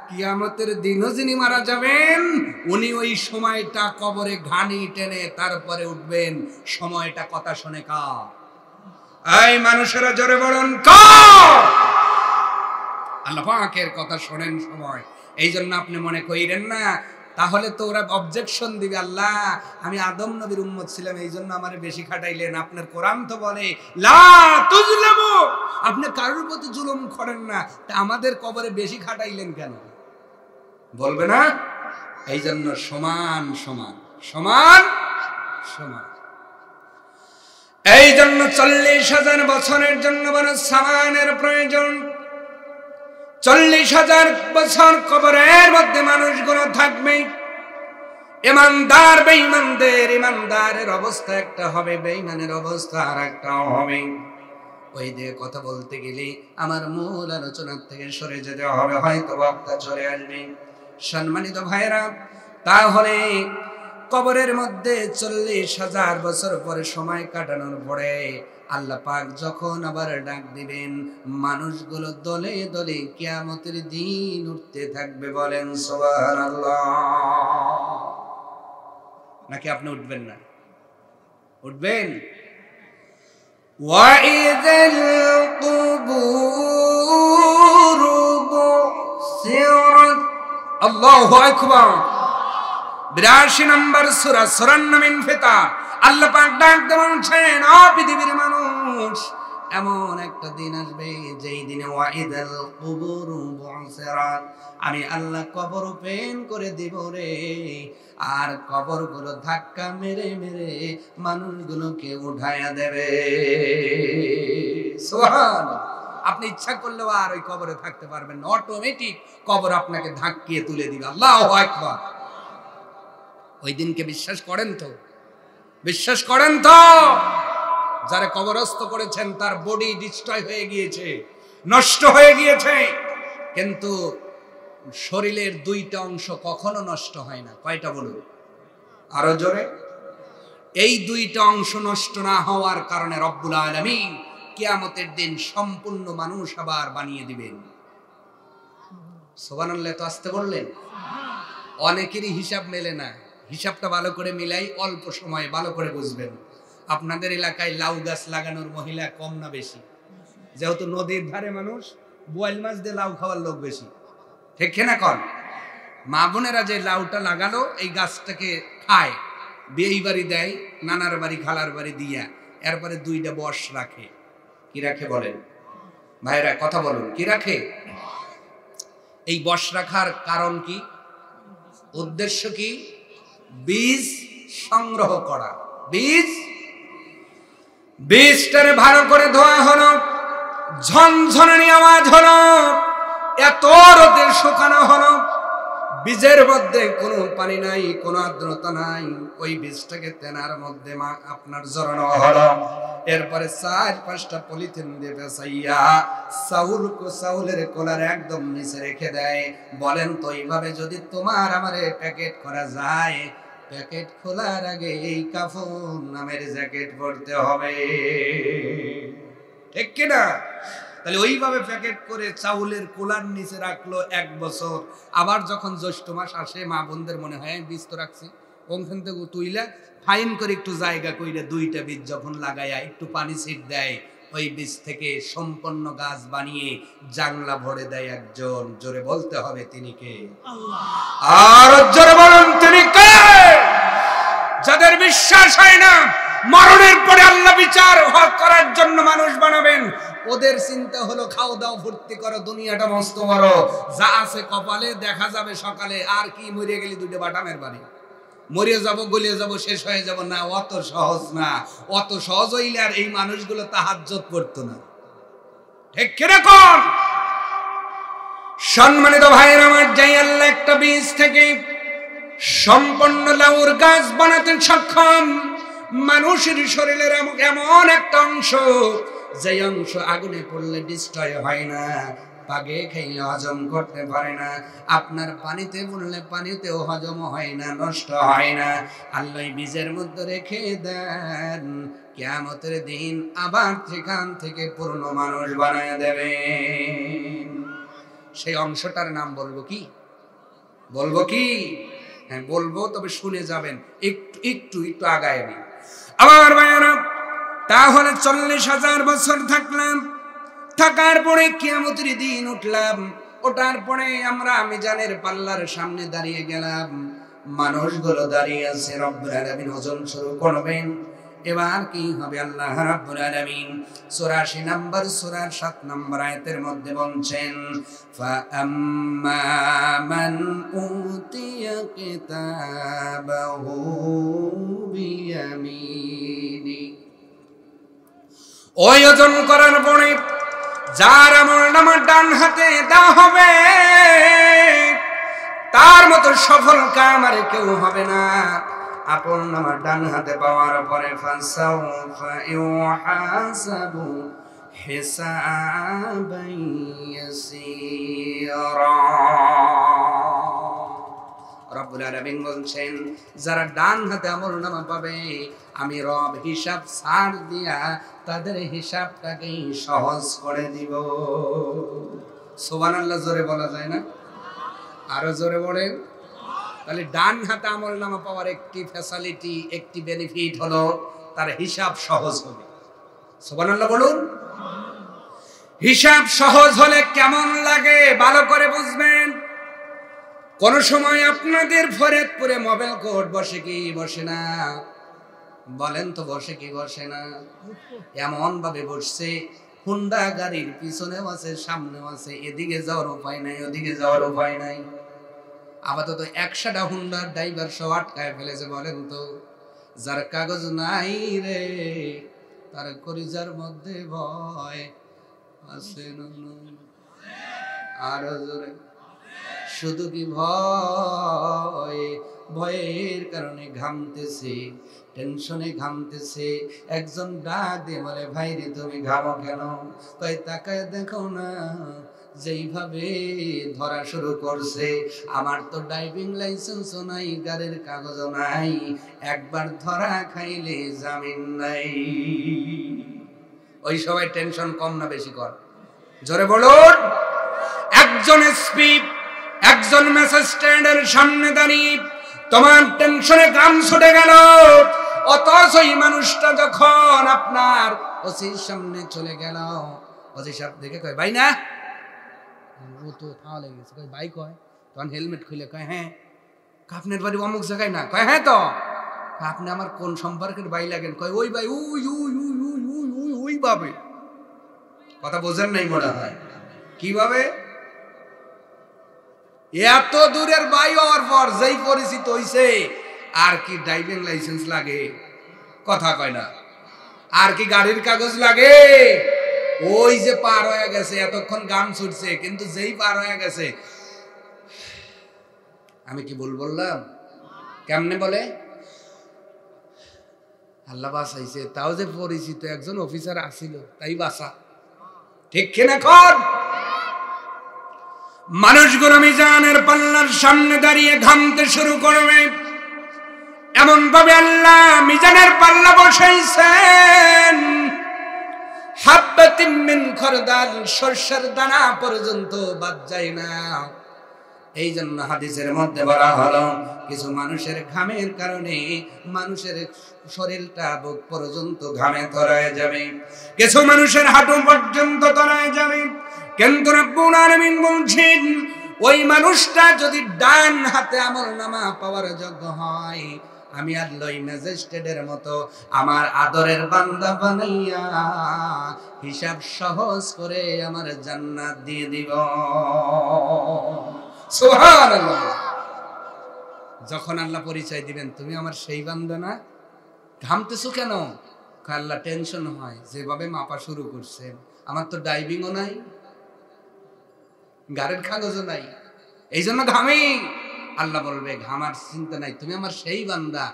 কিয়ামতের দিনও যিনি মারা যাবেন উনি ওই সময়টা কবরে ঘানি টেনে তারপরে উঠবেন। সময়টা কথা শুনে কার? এই মানুষেরা জোরে বলুন কার? আল্লাহ পাকের কথা শোনেন সময়। এই জন্য আপনি মনে কইরেন না তাহলে তো ওরা অবজেকশন দিবে, আল্লাহ আমি আদম নবীর উম্মত ছিলাম এই জন্য আমার বেশি খাটাইলেন। আপনার কোরআন তো বলে লা তুজলামু, আপনি কারোর প্রতি জুলুম করেন না, তা আমাদের কবরে বেশি খাটাইলেন কেন বলবে না? এই জন্য সমান সমান সমান সমান। এই জন্য ৪০,০০০ বছরের জন্য বড় সামানের প্রয়োজন। ৪০,০০০ বছর কবরের মধ্যে মানুষগুলো থাকবে। ইমানদার বেঈমানদের, ইমানদারের অবস্থা একটা হবে, বেঈমানের অবস্থা আর একটা হবে। ওই দিয়ে কথা বলতে গেলে আমার মূল আলোচনার থেকে সরে যেতে হবে, হয়তো বক্তা চলে আসবে। সম্মানিত ভাইরা, তাহলে কবরের মধ্যে ৪০,০০০ বছর পরে সময় কাটানোর পরে আল্লাহ পাক যখন আবার ডাক দিবেন মানুষগুলো দলে দলে কিয়ামতের দিন উঠতে থাকবে। বলেন সুবহানাল্লাহ। নাকি আপনি উঠবেন না? উঠবেন? ওয়াইযাল কুবুরু বুসিরাত, আল্লাহু আকবার। ৮২ নম্বর সূরার নাম ইনফিতার। আল্লাহ পাক ডাক দেন, ও পৃথিবীর মানুষ, এমন একটা দিন আসবে যেই দিনে ওয়াইদাল কুবুরু বুসিরাত, আমি আল্লাহ কবর ওপেন করে দিব রে। আর কবরগুলো ধাক্কা মেরে মেরে মানুষগুলোকে উঠায়া দেবে। সুবহানাল্লাহ। আপনি ইচ্ছা করলেও আর ওই কবরে থাকতে পারবেন না, অটোমেটিক কবর আপনাকে ধাক্কিয়ে তুলে দিবে। আল্লাহু আকবার। ওই দিনকে বিশ্বাস করেন তো? বিশ্বাস করেন তো? যারা কবরস্থ করেছেন তার বডি ডিস্ট্রয় হয়ে গিয়েছে, নষ্ট হয়ে গিয়েছে, কিন্তু শরীরের ২টা অংশ কখনো নষ্ট হয় না। কয়টা বলুন? আরো জোরে। এই ২টা অংশ নষ্ট না হওয়ার কারণে রব্বুল আলামিন কিয়ামতের দিন সম্পূর্ণ মানুষ আবার বানিয়ে দিবেন। সুবহানাল্লাহ। তো আসতে বললেন। অনেকেরই হিসাব মেলে না, হিসাবটা ভালো করে মিলাই, অল্প সময়ে ভালো করে বুঝবেন। আপনাদের এলাকায় লাউ গাছ লাগানোর মহিলা কম না বেশি? যেহেতু নদীর ধারে মানুষ, বোয়াল মাছ দিয়ে লাউ খাওয়ার লোক বেশি, ঠিক না? কন মা বোনেরা যে লাউটা লাগালো এই গাছটাকে খায়, বিয়ে বাড়ি দেয়, নানার বাড়ি খালার বাড়ি দিয়া, এরপরে 2টা বর্ষ রাখে। কি রাখে বলেন ভাইরা? কথা বলুন, কি রাখে? এই বর্ষ রাখার কারণ কি? উদ্দেশ্য কি? বীজ সংগ্রহ করা। বীজটারে ভালো করে ধোয়া হলো, ঝনঝনানি আওয়াজ হলো, এত রোদে শুকানো হলো, বীজের মধ্যে কোনো পানি নাই, কোনো আর্দ্রতা নাই, ওই বীজটাকে তেনার মধ্যে আপনার জড়ানো হলো। এরপরে 4-5টা পলিথিন দিয়ে পেঁচাইয়া চাউলের কোলার একদম নিচে রেখে দেয়। বলেন তো এইভাবে যদি তোমার আমারে প্যাকেট করা যায়, প্যাকেট খোলার আগে এই কাফন নামের জ্যাকেট পরতে হবে, ঠিক কিনা? তাহলে ওইভাবে প্যাকেট করে চাউলের কোলার নিচে রাখলো 1 বছর। আবার যখন জ্যৈষ্ঠ মাস আসে মা বোনদের মনে হয় বীজ তো রাখছি, ওখান থেকে তুইলা ফাইন করে একটু জায়গা কইরা 2টা বীজ যখন লাগাইয়া একটু পানি ছিট দেয়, ওই বীজ থেকে সম্পূর্ণ গাছ বানিয়ে জাংলা ভরে দেয় একজন। জোরে বলতে হবে তিনি কে? আল্লাহ। আর জোরে বলুন তিনি কে? যাদের বিশ্বাস হয় না মরণের পরে আল্লাহ বিচার করার জন্য মানুষ বানাবেন, ওদের চিন্তা হলো খাও দাও ফুর্তি করো, দুনিয়াটা মস্ত বড়, যা আছে কপালে দেখা যাবে সকালে, আর কি মরে গেলি 2টা বাটামের বাড়ি, মরে যাব গলিয়ে যাব শেষ হয়ে যাব। না, অত সহজ না। অত সহজ হইলে আর এই মানুষগুলো তাহাজ্জুদ করতো না। ঠিক কিরকম? সম্মানিত ভাইয়ের আমার, যাই আল্লাহ একটা বীজ থেকে সম্পূর্ণ লাউর গাছ বানাতে সক্ষম, মানুষের শরীরের এমন একটা অংশ, যে অংশ আগুনে পড়লে ডিস্ট্রয় হয় না, পাগে খাইলে হজম করতে পারে না, আপনার পানিতে পড়লে পানিতেও হজম হয় না, নষ্ট হয় না, আল্লাহ বীজের মধ্যে রেখে দেন। কিয়ামতের দিন আবার সেখান থেকে পূর্ণ মানুষ বানায় দেবে। সেই অংশটার নাম বলবো কি? বলবো কি? হ্যাঁ বলবো, তবে শুনে যাবেন। একটু আগায় নি আমার ভাইয়েরা। তাহলে 40,000 বছর থাকলাম, থাকার পরে কিয়ামতের দিন উঠলাম, ওঠার পরে আমরা মিজানের পাল্লার সামনে দাঁড়িয়ে গেলাম, মানুষগুলো দাঁড়িয়ে আছে, রব্বুল আলামিন ওজন শুরু করবেন। এবার কি হবে? আল্লাহ রাব্বুল আলামিন 84 নম্বর সূরার 7 নম্বর আয়াতের মধ্যে বলছেন, ফাআম্মা মান উতিয়া কিতাবাহু বিয়ামিনি। ওই ওজন করার পরে যার আমলনামা ডান হাতে দেওয়া হবে, তার মতো সফল কাম আর কেউ হবে না। আপন নামা ডান হাতে পাওয়ার পরে ফাসাউফা ইউহাসাবু হিসাবান ইয়াসীরা। রব্বুল আলামিন বলছেন, যারা ডান হাতে আমলনামা পাবে, আমি রব হিসাব ছাড় দিয়া তাদের হিসাবটাকে সহজ করে দিব। সুবহানাল্লাহ জোরে বলা যায় না? আরো জোরে বলেন। তাহলে ডান হাতে আমলনামা পাওয়ার একটি ফ্যাসিলিটি, একটি বেনিফিট হলো তার হিসাব সহজ হবে। সুবহানাল্লাহ বলুন। হিসাব সহজ হলে কেমন লাগে ভালো করে বুঝবেন। কোন সময় আপনাদের ফরিদপুরে মোবাইল কোর্ট বসে কি বসে না? বলেন তো বসে কি বসে না? এমন ভাবে বসছে, হুন্ডা গাড়ির পিছনেও আছে সামনেও আছে, এদিকে যাওয়ার উপায় নাই ওদিকে যাওয়ার উপায় নাই। আপাতত 100টা হুন্ডার ড্রাইভার সব আটকায় ফেলেছে। বলেন তো, যার কাগজ নাই রে তার কলিজার মধ্যে ভয় আছে না? আরো জোরে। শুধু কি ভয়? ভয়ের কারণে ঘামতেছে, টেনশনে ঘামতেছে। একজন ডাক দিয়ে বলে, ভাই রে তুমি ঘামো কেন? তাই তাকায় দেখো না, যেইভাবে ধরা শুরু করছে। আমার তো ড্রাইভিং লাইসেন্সও নাই, গাড়ির কাগজও নাই, একবার ধরা খাইলে জামিন নাই। ওই সবাই টেনশন কম না বেশি কর? জোরে বলুন। একজন এসপি, একজন মেসেজ স্ট্যান্ডের সামনে দাঁড়িয়ে তোমার টেনশনে গাম ছুটে গেল, অথচ এই মানুষটা যখন আপনার ওসির সামনে চলে গেল, ওসি সাহেব দেখে কয়, ভাই না? ও তো থামা লেগে গেছে। কয় ভাই কয়, তখন হেলমেট খুলে কয়, হ্যাঁ। আপনার বাড়ি অমুক জায়গায় না? কয় হ্যাঁ। তো আপনি আমার কোন সম্পর্কের ভাই লাগেন? কয় ওই ভাই, ওই ভাবে। কথা বোঝেন নাই মনে হয়। কিভাবে? এত দূরের ভাই হওয়ার পর যেই পরিচিত হইছে, আর কি ড্রাইভিং লাইসেন্স লাগে? কথা কয় না। আর কি গাড়ির কাগজ লাগে? ওই যে পার হয়ে গেছে, এতক্ষণ গান ছুটছে, কিন্তু যেই পার হয়ে গেছে, আমি কি ভুল বললাম? কেমনে বলে? আল্লাহ বাঁচাইছে, তাও যে পরিচিত একজন অফিসার আসিল, তাই বাঁচা। ঠিক কিনা কর? মানুষগুলো মিজানের পাল্লার সামনে দাঁড়িয়ে ঘামতে শুরু করবে। এমন ভাবে আল্লাহ মিজানের পাল্লা বসাইছেন, হাব্বাতিন মিন খরদাল, সরষের দানা পর্যন্ত বাদ যায় না। এই জন্য হাদিসের মধ্যে বলা হলো কিছু মানুষের ঘামের কারণে মানুষের শরীরটা বুক পর্যন্ত ঘামে তরায় যাবে, কিছু মানুষের হাঁটু পর্যন্ত তরায় যাবে, কিন্তু রব্বুল আলামিন বলছেন ওই মানুষটা যদি ডান হাতে আমলনামা পাওয়ার যোগ্য হয়, আমি আল্লাহ ম্যাজিস্ট্রেটের মতো আমার আদরের বান্দা বানাইয়া হিসাব সহজ করে আমার জান্নাত দিয়ে দিব। সুবহানাল্লাহ। যখন আল্লাহ পরিচয় দিবেন তুমি আমার সেই বান্দা না, ঘামতেছো কেন? আল্লাহ টেনশন হয়, যেভাবে মাপা শুরু করছেন আমার তো ডাইভিংও নাই, গাড়ির কাগজও নাই, এই জন্য ঘামি। আল্লাহ বলবে ঘামার চিন্তা নাই, তুমি আমার সেই বান্দা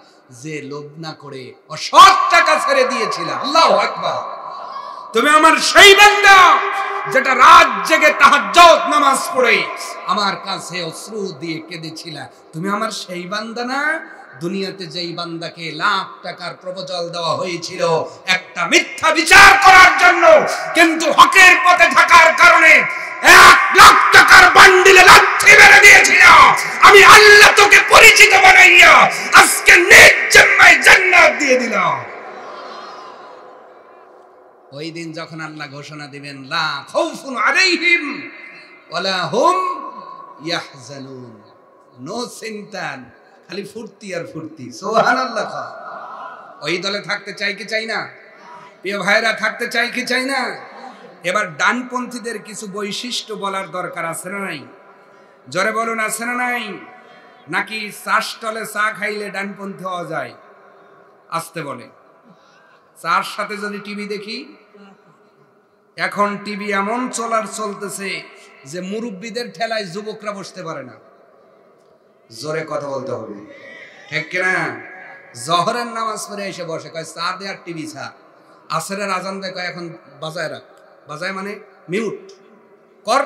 যে লোভ না করে অসৎ টাকা ছেড়ে দিয়েছিল। আল্লাহু আকবার। তুমি আমার সেই বান্দা যেটা রাত জেগে তাহাজ্জুদ নামাজ পড়ে আমার কাছে অশ্রু দিয়ে কেঁদেছিল। তুমি আমার সেই বান্দা না? দুনিয়াতে যেই বান্দাকে লাখ টাকার প্রপোজাল দেওয়া হয়েছিল একটা মিথ্যা বিচার করার জন্য, কিন্তু হকের পথে থাকার কারণে 1 লাখ টাকার বান্ডিলে লাথি মেরে দিয়েছিল, আমি আল্লাহ তোকে পরিচিত বানাইয়া আজকে নিজ জিম্মায় জান্নাত দিয়ে দিলাম। ওই দিন যখন আল্লাহ ঘোষণা দিবেন লা খাউফুন আলাইহিম ওয়ালা হুম ইয়াহজানুন, নো চিন্তা, খালি ফুর্তি আর ফুর্তি। সুবহানাল্লাহ। ওই দলে থাকতে চাই কি চাই না? প্রিয় ভাইরা, থাকতে চাই কি চাই না? এবার ডানপন্থীদের কিছু বৈশিষ্ট্য বলার দরকার আছে না নাই? জোরে বলুন, আছে না নাই? নাকি চা স্টলে চা খাইলে ডানপন্থী হওয়া যায়? আসতে বলে। চার সাথে যদি টিভি দেখি, এখন টিভি এমন চলতেছে যে মুরব্বীদের ঠেলায় যুবকরা বসতে পারে না। জোরে কথা বলতে হবে, ঠিক কিনা? জহরের নামাজ পড়ে এসে বসে, কয় চা দে আর টিভি ছা। আসরের আজান দেয়, কয় এখন বাজায় রাখ। বাজায় মানে মিউট কর,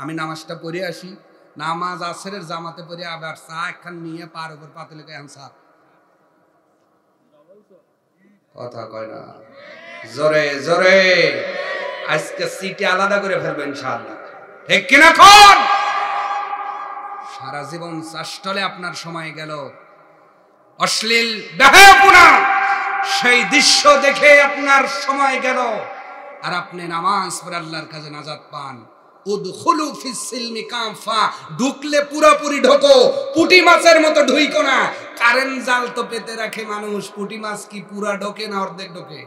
আমি নামাজটা পড়ে আসি। নামাজ আসরের জামাতে পড়ে আবার চা একখান নিয়ে পার উপর পাতলে কয় চা। কথা কয় না, জোরে জোরে। আজকে সিটি আলাদা করে ফেলবেন ইনশাআল্লাহ, ঠিক কিনা? কোন সারা জীবন চাষ্টলে আপনার সময় গেল, অশ্লীল বেহায়াপনা সেই দৃশ্য দেখে আপনার সময় গেল, আর আপনি নামাজ পড়ে আল্লাহর কাছে নাজাত পান। উদখুলু ফিস সিলমি কাফা, ঢুকলে পুরোপুরি ঢোকো, পুঁটি মাছের মতো ঢুইকো না। কারেন্ট জাল তো পেতে রাখে মানুষ, পুঁটি মাছ কি পুরা ঢোকে না অর্ধেক ঢোকে?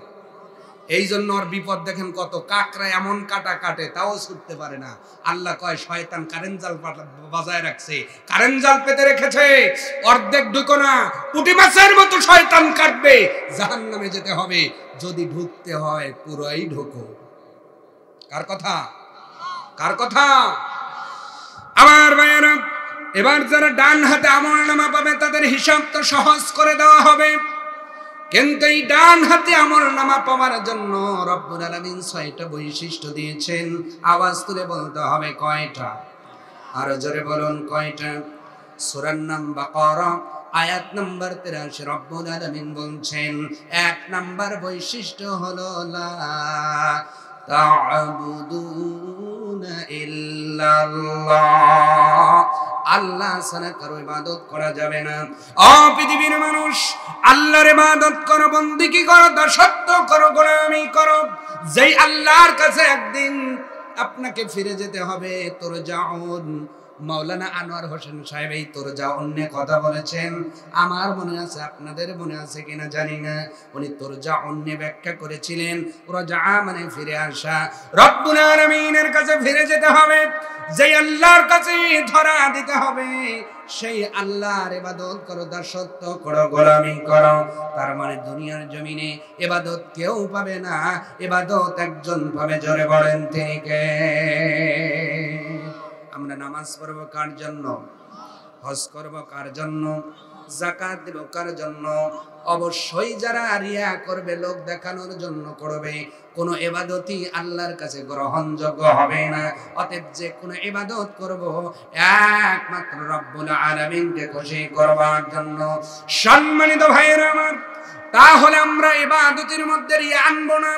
এই জন্য ওর বিপদ দেখেন কত। কাকড়া এমন কাটা কাটে তাও ছুটতে পারে না। আল্লাহ কয় শয়তান কারেন্ট জাল বাজায় রাখছে, কারেন্ট জাল পেতে রেখেছে, অর্ধেক ঢুকো না, পুঁটি মাছের মতো শয়তান কাটবে, জাহান্নামে যেতে হবে। যদি ঢুকতে হয় পুরাই ঢোকো। কার কথা? কার কথা? আমার ভাইয়েরা, এবার যারা ডান হাতে আমলনামা পাবে তাদের হিসাব তো সহজ করে দেওয়া হবে, কিন্তু এই ডান হাতে আমলনামা পাওয়ার জন্য রব্বুল আলামিন 6টা বৈশিষ্ট্য দিয়েছেন। আওয়াজ তুলে বলতে হবে কয়টা? আর জোরে বলুন কয়টা? সূরার নাম বাকারা, আয়াত নাম্বার 83 রব্বুল আলামিন বলছেন 1 নাম্বার বৈশিষ্ট্য হলো লা তা'বুদুনা ইল্লাল্লাহ, আল্লাহ ছাড়া কারো ইবাদত করা যাবে না। ও পৃথিবীর মানুষ, আল্লাহর ইবাদত করো, বন্দেগী করো, দাসত্ব করো, গোলামি করো, যেই আল্লাহর কাছে একদিন আপনাকে ফিরে যেতে হবে। তুরজাউন, মাওলানা আনোয়ার হোসেন সাহেব এই তুরজাউন নিয়ে কথা বলেছেন, আমার মনে আছে, আপনাদের মনে আছে কিনা জানি না। উনি তুরজাউন নিয়ে ব্যাখ্যা করেছিলেন, রাজা মানে ফিরে আসা। রব্বুল আলামিনের কাছে ফিরে যেতে হবে, যেই আল্লাহর কাছে ধরা দিতে হবে, সেই আল্লাহর ইবাদত করো, দাসত্ব করো, গোলামি করো। তার মানে দুনিয়ার জমিনে ইবাদত কেউ পাবে না, ইবাদত একজন পাবে। জোরে বলেন তিনি কে? আমরা নামাজ পড়ব কার জন্য? হজ করব কার জন্য? যাকাত দেব কার জন্য? অবশ্যই যারা রিয়া করবে, লোক দেখানোর জন্য করবে, কোন ইবাদতই আল্লাহর কাছে গ্রহণযোগ্য হবে না। অতএব যে কোন ইবাদত করব একমাত্র রব্বুল আলামিনকে খুশি করবার জন্য। সম্মানিত ভাইয়েরা আমার, তাহলে আমরা ইবাদতের মধ্যে রিয়া আনবো না।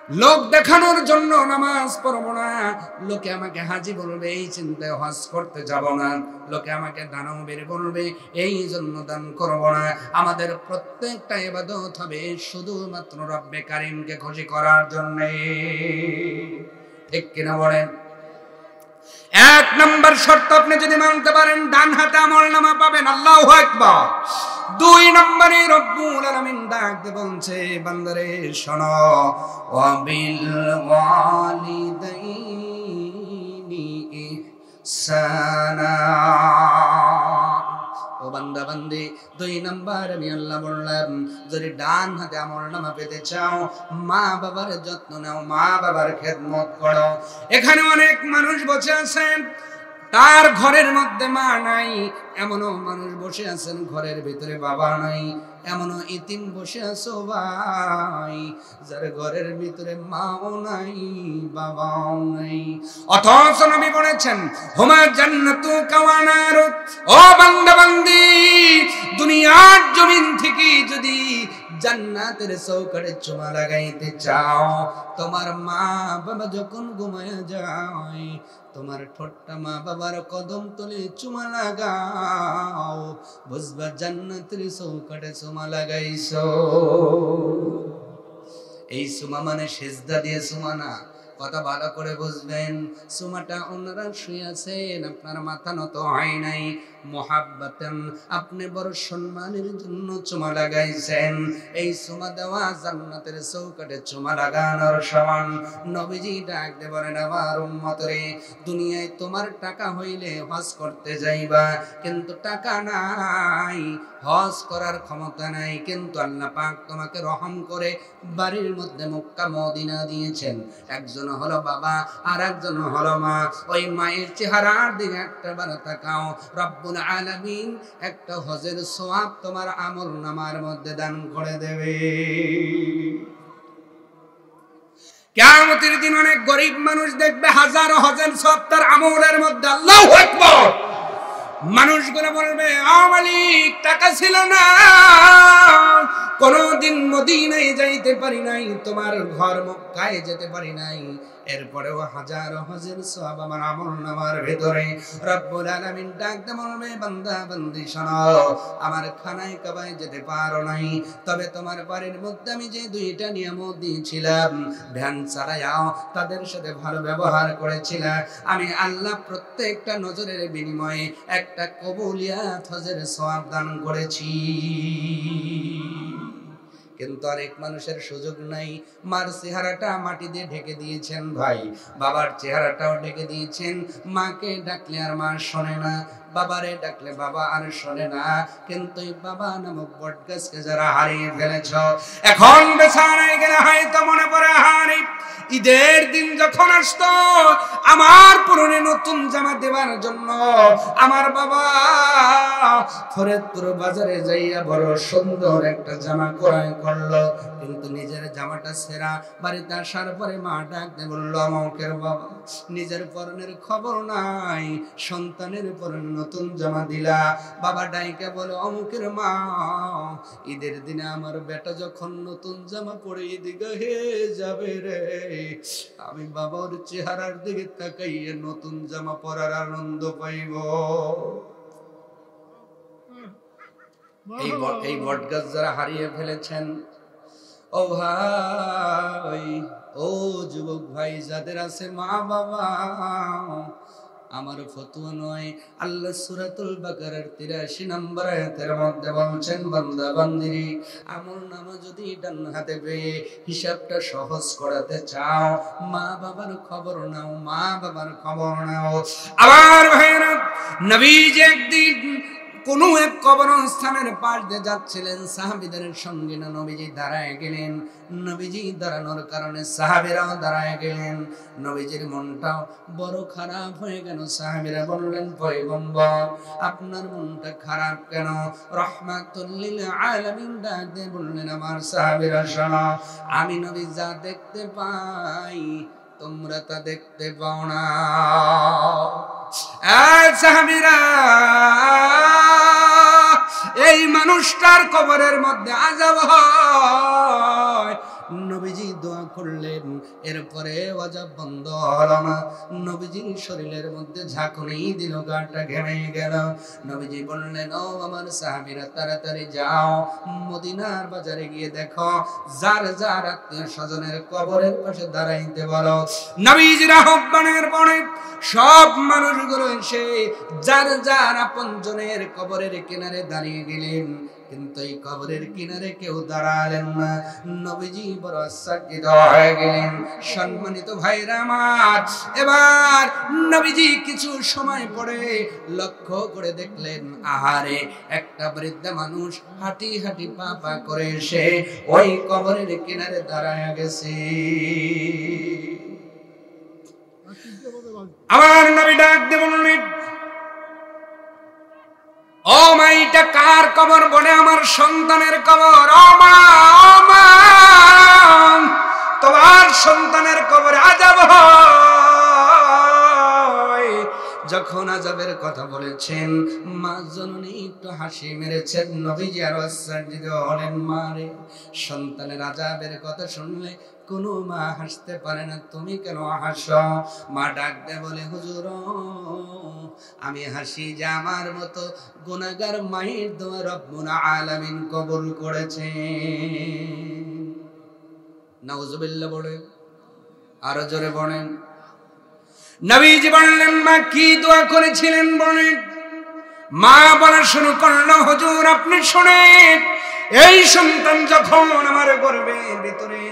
লোক দেখানোর জন্য নামাজ পড়বো না, লোকে আমাকে হাজি বলবে এই চিন্তায় হজ করতে যাব না, লোকে আমাকে দানবীর বলবে এই জন্য দান করব না। আমাদের প্রত্যেকটা ইবাদত হবে শুধুমাত্র রব্বে কারিমকে খুশি করার জন্য। ঠিক কিনা বলেন? এক নম্বর শর্ত আপনি যদি মানতে পারেন ডান হাতে আমলনামা পাবেন, আল্লাহু আকবার। দুই নম্বরে রব্বুল আলামিন ডাক দিয়ে বলছে বান্দারে শোনো, ওয়া বিল ওয়ালিদাইনি ইহসানা। ও বান্দা বান্দি, দুই নাম্বার আমি আল্লাহ বললাম যদি ডান হাতে আমলনামা পেতে চাও মা বাবার যত্ন নাও, মা বাবার খেদমত করো। এখানে অনেক মানুষ বসে আছেন তার ঘরের মধ্যে মা নাই, এমনও মানুষ বসে আছেন ঘরের ভিতরে বাবা নাই, এমনও ইতিম বসে আছো ভাই যার ঘরের ভিতরে মাও নাই বাবাও নাই। অথচ নবী বলেছেন হুমা জান্নাতু ওয়া নার। ও বান্দা বান্দি, দুনিয়ার জমিন থেকে যদি জান্নাতের চৌকাঠে চুমা লাগাইতে চাও, তোমার মা বাবা যখন ঘুমায় যায় তোমার ঠোঁটটা মা বাবার কদম তলে চুমা লাগাও, বুঝবা জান্নাতের চৌকাঠে চুমা লাগাইছো। এই চুমা মানে সেজদা দিয়ে চুমা না, কথা ভালো করে বুঝবেন। চুমাটা ওনারা শুয়ে আছেন, আপনার মাথা নত হয় নাই, মোহাব্বতান আপনি বড় সম্মানের জন্য চুমা লাগাইছেন। এই চুমা দেওয়া জান্নাতের চৌকাঠে চুমা লাগানোর সমান। নবীজি ডাক দিয়ে বলেন আমার উম্মতরে, দুনিয়ায় তোমার টাকা হইলে হজ করতে যাইবা, কিন্তু টাকা নাই, হজ করার ক্ষমতা নাই, কিন্তু আল্লাহ পাক তোমাকে রহম করে বাড়ির মধ্যে মক্কা মদিনা দিয়েছেন। একজন হলো বাবা আর একজন হলো মা। ওই মায়ের চেহারার দিকে একটা বার তাকাও, রব্বুল আলামিন একটা হজের সওয়াব তোমার আমলনামার মধ্যে দান করে দেবে। কিয়ামতের দিন অনেক গরিব মানুষ দেখবে হাজারো হজের সওয়াব তার আমলের মধ্যে। আল্লাহু আকবার। মানুষগুলো বলবে মালিক টাকা ছিল না, কোনদিন মদিনায় যাইতে পারি নাই, তোমার ঘর মক্কায় যেতে পারি নাই, এরপরেও হাজারো হজের সওয়াব আমার আমলনামার ভিতরে। রব্বুল আলামিন ডাক দিয়ে বলবে বান্দা বান্দি শোনো, আমার খানায় কাবায় যেতে পারো নাই, তবে তোমার বাড়ির মধ্যে আমি যে দুইটা নিয়ামত দিয়েছিলাম, ভ্যান চালায়াও তাদের সাথে ভালো ব্যবহার করেছিলাম, আমি আল্লাহ প্রত্যেকটা নজরের বিনিময়ে একটা কবুলিয়াত হজের সওয়াব দান করেছি। কিন্তু অনেক মানুষের সুযোগ নাই। মার চেহারাটা মাটি দিয়ে ঢেকে দিয়েছেন ভাই, বাবার চেহারাটাও ঢেকে দিয়েছেন। মাকে ডাকলে আর মা শোনে না, বাবারে ডাকলে বাবা আর শোনে না। কিন্তু এই বাবা নামক বটগাছকে যারা হারিয়ে ফেলেছ, এখন বেচারায় গেলে হয়তো মনে পড়ে হারি ঈদের দিন যখন আসতো আমার পুরনো নতুন জামা দেওয়ার জন্য আমার বাবা ফরিদপুর বাজারে যাইয়া বড় সুন্দর একটা জামা ক্রয় করলো, কিন্তু নিজের জামাটা ছেঁড়া। বাড়িতে আসার পরে মা ডাক দিয়ে বলল অমুকের বাবা নিজের পরনের খবর নাই, সন্তানের পরনে নতুন জামা দিলা। বাবা ডাইকে বলে অমুকের মা ঈদের দিনে আমার বেটা যখন নতুন জামা পরে এদিকে হে যাবে রে, আমি বাবার চেহারার দিকে তাকাইয়ে নতুন জামা পরার আনন্দ পাইব। এই বটগাছ যারা হারিয়ে ফেলেছেন, ও ভাই, ও যুবক ভাই যাদের আছে মা বাবা, আমার ফতোয়া নয়, আল্লাহ সূরাতুল বাকারার 83 নম্বর আয়াতের মধ্যে বলছেন বান্দা বান্দিরে আমলনামা যদি ডান হাতে পেয়ে হিসাবটা সহজ করাতে চাও, মা বাবার খবর নাও, মা বাবার খবর নাও। আবার ভাইরা নবীজি একদিন কোন এক কবরস্থানের পাশ দিয়ে যাচ্ছিলেন, সাহাবীদের সঙ্গে না নবীজি দাঁড়ায় গেলেন। নবীজি দাঁড়ানোর কারণে সাহাবীরাও দাঁড়ায় গেলেন। নবীজির মনটাও বড় খারাপ হয়ে গেল। সাহাবীরা বললেন পয়গম্বর আপনার মনটা খারাপ কেন? রাহমাতুল লিল আলামিন ডাক দিয়ে বললেন আমার সাহাবীরা শোনো, আমি নবী যা দেখতে পাই তোমরা তা দেখতে পাও না। সাহাবীরা এই মানুষটার কবরের মধ্যে আযাব হয়, নবীজি দোয়া করলেন, এরপরে ওয়াজাব বন্ধ হলো না। নবীজির শরীরের মধ্যে ঝাঁকুনি দিল, গাটা ঘেমে গেল। নবীজি বললেন, ও আমার সাহাবীরা, তাড়াতাড়ি যাও, মদিনার বাজারে গিয়ে দেখো যার যার আত্মীয় স্বজনের কবরের পাশে দাঁড়াইতে বলো। নবীজির আহ্বানের পরে সব মানুষগুলো এসে যার যার আপনজনের কবরের কিনারে দাঁড়িয়ে গেলেন, কিন্তু এই কবরের কিনারে কেউ দাঁড়ালেন না। নবীজি বড় আশ্চর্যিত হয়ে গেলেন। সম্মানিত ভাইরা আমার, এবার নবীজি কিছু সময় পরে লক্ষ্য করে দেখলেন, আহারে, একটা বৃদ্ধা মানুষ হাঁটি হাঁটি পা পা করে এসে ওই কবরের কিনারে দাঁড়ায় গেছে। আমার নবী ডাক দিয়ে বললেন, ও মা, এটা কার কবর? বলে, আমার সন্তানের কবর। ও মা, ও মা, তোমার সন্তানের কবরে আযাব হয়। যখন আযাবের কথা বলেছেন, মা জননী একটু হাসি মেরেছেন। নবীজি আরো আশ্চর্যিত হলেন, মা রে, সন্তানের আযাবের কথা শুনলে কোনো মা হাসতে পারে না, তুমি কেন হাসো? মা ডাক দেয় বলে, হুজুর, আমি হাসি যে আমার মতো গুনাহগার মায়ের দোয়া রব্বুল আলামিন কবুল করেছেন। নাউজুবিল্লাহ বলেন, আরো জোরে বলেন। নবীজি বললেন, মা কি দোয়া করেছিলেন বলেন? মা বলা শুরু করলো, হুজুর আপনি শুনেন, এই সন্তান যখন আমার গর্ভের ভিতরে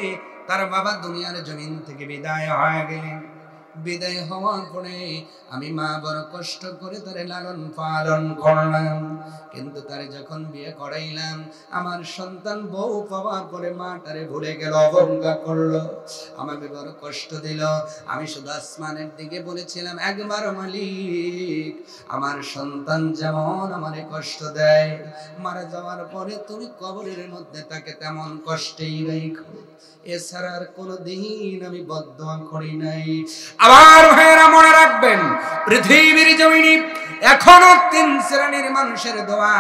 তার বাবা দুনিয়ার জমিন থেকে বিদায় হয়ে গেলেন, বিদায় হওয়ার পরে আমি মা বড় কষ্ট করে তারে লালন পালন করলাম, কিন্তু তারে যখন বিয়ে করাইলাম, আমার সন্তান বউ পাওয়ার পরে মা তারে ভুলে গেল, অবজ্ঞা করলো, আমাকে বড় কষ্ট দিল। আমি শুধু আসমানের দিকে বলেছিলাম, একবার মালিক, আমার সন্তান যেমন আমারে কষ্ট দেয়, মারা যাওয়ার পরে তুমি কবরের মধ্যে তাকে তেমন কষ্টেই রাখো, এছাড়া আর কোনদিন আমি বদদোয়া করি নাই। আবার ভাইয়েরা মনে রাখবেন, পৃথিবীর জমিনে এখনো 3 শ্রেণীর মানুষের দোয়া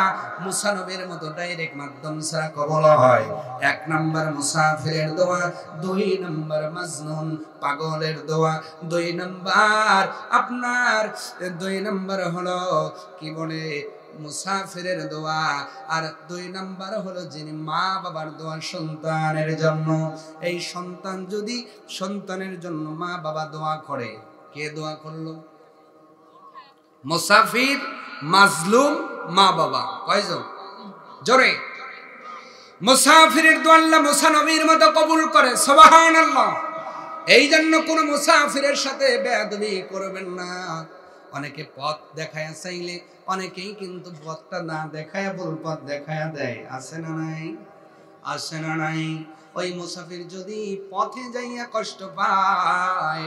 মুসা নবীর মতো ডাইরেক্ট মাধ্যম ছাড়া কবুল হয়। 1 নাম্বার মুসাফিরের দোয়া, 2 নাম্বার মাজনুন পাগলের দোয়া, 2 নাম্বার আপনার 2 নাম্বার হলো কি বলে মুসাফিরের দোয়া, আর 2 নাম্বার হলো যিনি মা বাবার দোয়া সন্তানের জন্য। এই সন্তান যদি সন্তানের জন্য মা বাবা দোয়া করে, কে দোয়া করলো? মুসাফির, মাজলুম, মা বাবা, কয়জন? জোরে। মুসাফিরের দোয়া আল্লাহ মুসা নবীর মতো কবুল করে, সুবহানাল্লাহ। এই জন্য কোন মুসাফিরের সাথে বেয়াদবি করবেন না। অনেকে পথ দেখায় চাইলে অনেকেই কিন্তু পথটা না দেখায় ভুল পথ দেখায় দেয়, আছে না নাই? আছে না নাই? ওই মুসাফির যদি পথে যাইয়া কষ্ট পায়,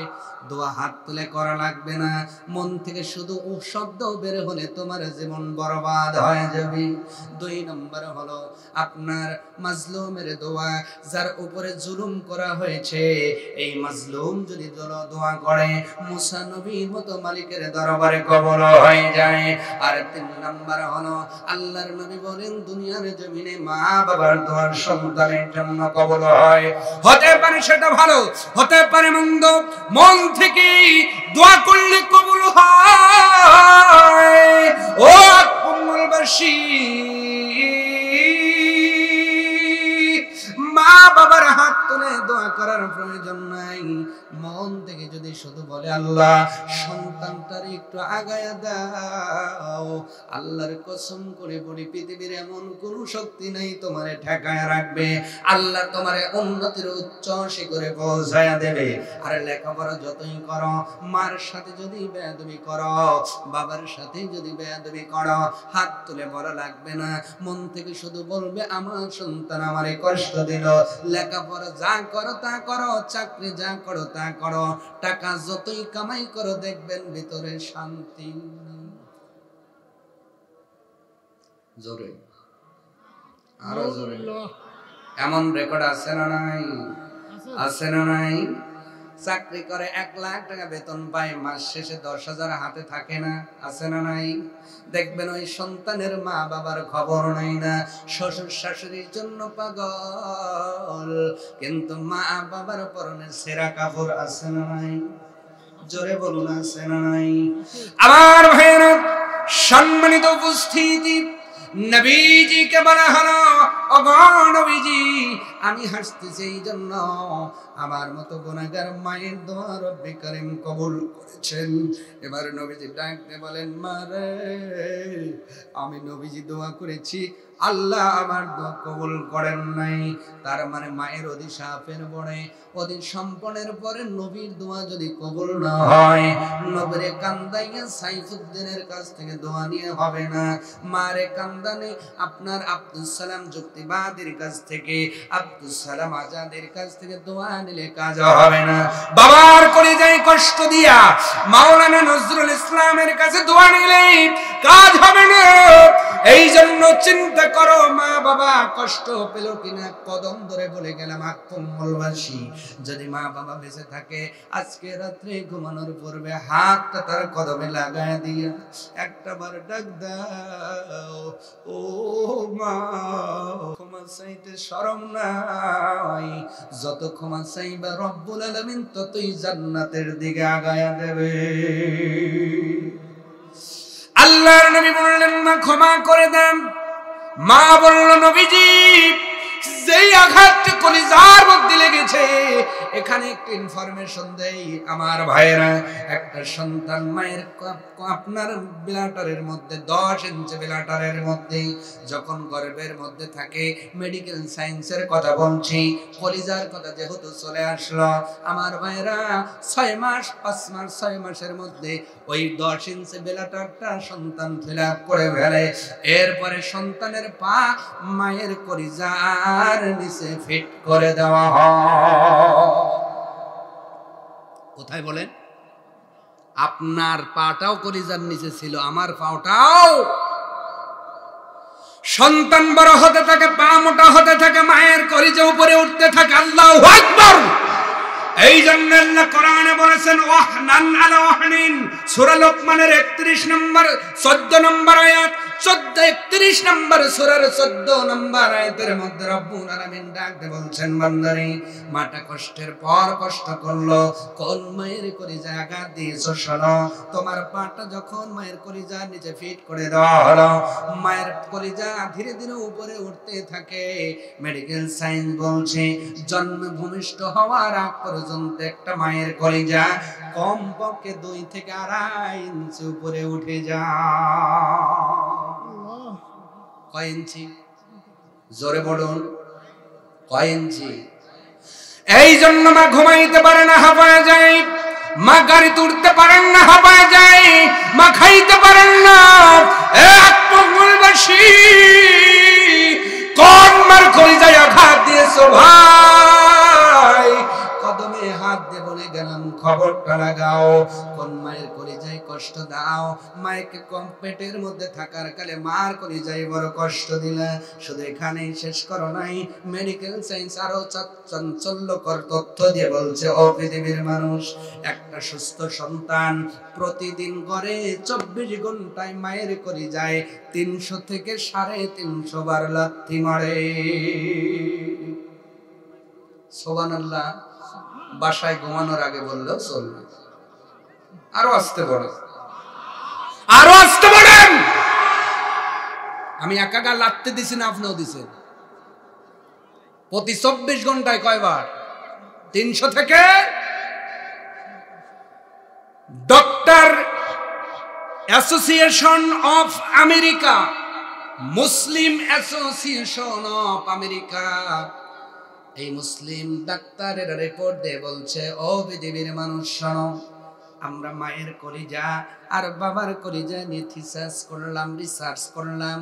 দোয়া হাত তুলে করা লাগবে না, মন থেকে শুধু ও শব্দ বের হলে তোমার জীবন বরবাদ হয়ে যাবে। 2 নম্বর হলো আপনার মাজলুমের দোয়া, যার উপরে জুলুম করা হয়েছে, এই মাজলুম যদি দোয়া করে, মুসা নবীর মতো মালিকের দরবারে কবুল হয়ে যায়। আর 3 নম্বর হলো আল্লাহর নবী বলেন, দুনিয়ার জমিনে মা বাবার দোয়া সন্তানের জন্য কবুল হয়। হতে পারে সেটা ভালো, হতে পারে মন্দ, মন থেকে দোয়া করলে কবুল হয়। ও কুম্মলবাসী, মা বাবার হাত তুলে দোয়া করার প্রয়োজন নাই, মন থেকে যদি শুধু বলে, আল্লাহ সন্তানটার একটু আগায়া দাও, আল্লাহর কসম করে বলি, পৃথিবীর এমন কোন শক্তি নাই তোমারে ঠেকায় রাখবে। আল্লাহ তোমারে উন্নতির উচ্চ শিখরে পৌঁছায়া দেবে। আর লেখাপড়া যতই করো, মার সাথে যদি বেয়াদবি করো, বাবার সাথে যদি বেয়াদবি করো, হাত তুলে বলা লাগবে না, মন থেকে শুধু বলবে, আমার সন্তান আমারে কষ্ট দিল। লেখাপড়া যা করো তা করো, চাকরি যা করো তা করো, টাকা যতই কামাই করো, দেখবেন ভিতরে শান্তি। জোরে, আরো জোরে। এমন রেকর্ড আছে না নাই? আছে না নাই? চাকরি করে 1 লাখ টাকা বেতন পায়, মাস শেষে 10,000 হাতে থাকে না, আছে না নাই? দেখবেন ওই সন্তানের মা বাবার খবর নাই না, শ্বশুর শাশুড়ির জন্য পাগল, কিন্তু মা বাবার পরনে সেরা কাপড় আছে না নাই? জোরে বলুন আছে না নাই? আমার ভাইয়েরা, সম্মানিত উপস্থিতি, নবীজিকে বলা হলো, ওগো নবীজি, আমি হাসতেছি এই জন্য আমার মতো গুনাহগার মায়ের দোয়া রব্বে কারীম কবুল করেছেন। এবার নবীজি ডাকতে বলেন, মা রে, আমি নবীজি দোয়া করেছি, আল্লাহ আমার দোয়া কবুল করেন নাই। তার মানে মায়ের অভিশাপের পরে, অধিক সম্পনের পরে নবীর দোয়া যদি কবুল না হয়, নবীরে কান্দাইয়া সাইফুদ্দিনের কাছ থেকে দোয়া নিয়ে হবে না। মারে কান্দানে আপনার আব্দুস সালাম যুক্তিবাদীর কাছ থেকে, আব্দুস সালাম আজাদের কাছ থেকে দোয়া নিলে কাজ হবে না। বাবার কলিজায় কষ্ট দিয়া মাওলানা নজরুল ইসলামের কাছে দোয়া নিলে কাজ হবে না। এই জন্য চিন্তা করো, মা বাবা কষ্ট পেল কিনা। কদম ধরে বলে গেলাম আত্মমলবাসী, যদি মা বাবা বেঁচে থাকে, আজকে রাত্রে ঘুমানোর পূর্বে হাতটা তার কদমে লাগায় দিয়া একটা বার ডাক দাও, ও মা, ক্ষমা চাইতে শরম নাই, যত ক্ষমা চাইবা রব্বুল আলামিন ততই জান্নাতের দিকে আগায়া দেবে। আল্লাহর নবী বললেন, মা ক্ষমা করে দেন। মা বলল, নবীজি, যেই আঘাতটি কলিজার মধ্যে লেগেছে, এখানে একটু ইনফরমেশন দেই আমার ভাইরা। একটা সন্তান মায়ের আপনার ব্লাটারের মধ্যে 10 ইঞ্চি ব্লাটারের মধ্যে যখন গর্ভের মধ্যে থাকে, মেডিকেল সায়েন্সের কথা বলছি, কলিজার কথা যেহেতু চলে আসলো, আমার ভাইরা 6 মাস 5 মাস 6 মাসের মধ্যে ওই 10 ইঞ্চি ব্লাটারটা সন্তান ফিল আপ করে ফেলে। এরপরে সন্তানের পা মায়ের কলিজার নিচে ফিট করে দেওয়া হয়। কোথায় বলেন? আপনার পাটাও কলিজার নিচে ছিল, আমার পাটাও। সন্তান বড় হতে থাকে, পা মোটা হতে থাকে, মায়ের কলিজা উপরে উঠতে থাকে। আল্লাহু আকবার। এই জন্য আল্লাহ কোরআনে বলেছেন, ওয়াহনান আলা ওয়াহনিন, সূরা লোকমানের 31 নম্বর 14 নম্বর আয়াত, 31 নম্বর সূরার 14 নম্বর আয়াতের মধ্যে রব্বুল আলামিন ডাকতে বলছেন, বান্দারে, মাটা কষ্টের পর কষ্ট করলো, কোন মায়ের কলিজা আঘাত দিয়েছো শোনো। তোমার পাটা যখন মায়ের কলিজার নিচে ফিট করে দেওয়া হলো, মায়ের কলিজা ধীরে ধীরে উপরে উঠতে থাকে। মেডিকেল সায়েন্স বলছে, জন্ম ভূমিষ্ঠ হওয়ার আগ পর্যন্ত একটা মায়ের কলিজা কমপক্ষে 2 থেকে 2.5 ইঞ্চি উপরে উঠে যায়। কয় ইঞ্চি? জোরে বলুন, কয় ইঞ্চি? এই জন্য মা ঘুমাইতে পারে না, হাঁপায় যায়। মা গাড়ি তুলতে পারেন না, হাঁপায় যায়। মা খাইতে পারেন না। আত্মমূলবাসী, কোন মার কলিজায় আঘাত দিয়েছো ভাই? কদমে হাত দিয়ে বলে গেলাম, খবরটা লাগাও। কোন মায়ের কলিজায় কষ্ট দাও? মায়েকে কম পেটের মধ্যে থাকার কালে মার কলিজায় বড় কষ্ট দিলা। শুধু এখানেই শেষ করো নাই, মেডিকেল সায়েন্স আরো চাঞ্চল্যকর তথ্য দিয়ে বলছে, ও পৃথিবীর মানুষ, একটা সুস্থ সন্তান প্রতিদিন গড়ে 24 ঘন্টায় মায়ের কলিজায় 300 থেকে 350 বার লাথি মারে। সুবহানাল্লাহ। বাসায় ঘুমানোর আগে বললেও চলবে। আরো আসতে বলেন, আরো আসতে বলেন। আমি একাকার লাথি দিছি না, আপনিও দিছেন? প্রতি 24 ঘন্টায় কয়বার? 300 থেকে। Doctor association of America, Muslim association of America, এই মুসলিম ডাক্তারের রিপোর্ট দিয়ে বলছে, ও পৃথিবীর মানুষ শোনো, আমরা মায়ের কলিজা আর বাবার কলিজা নিয়ে রিসার্চ করলাম।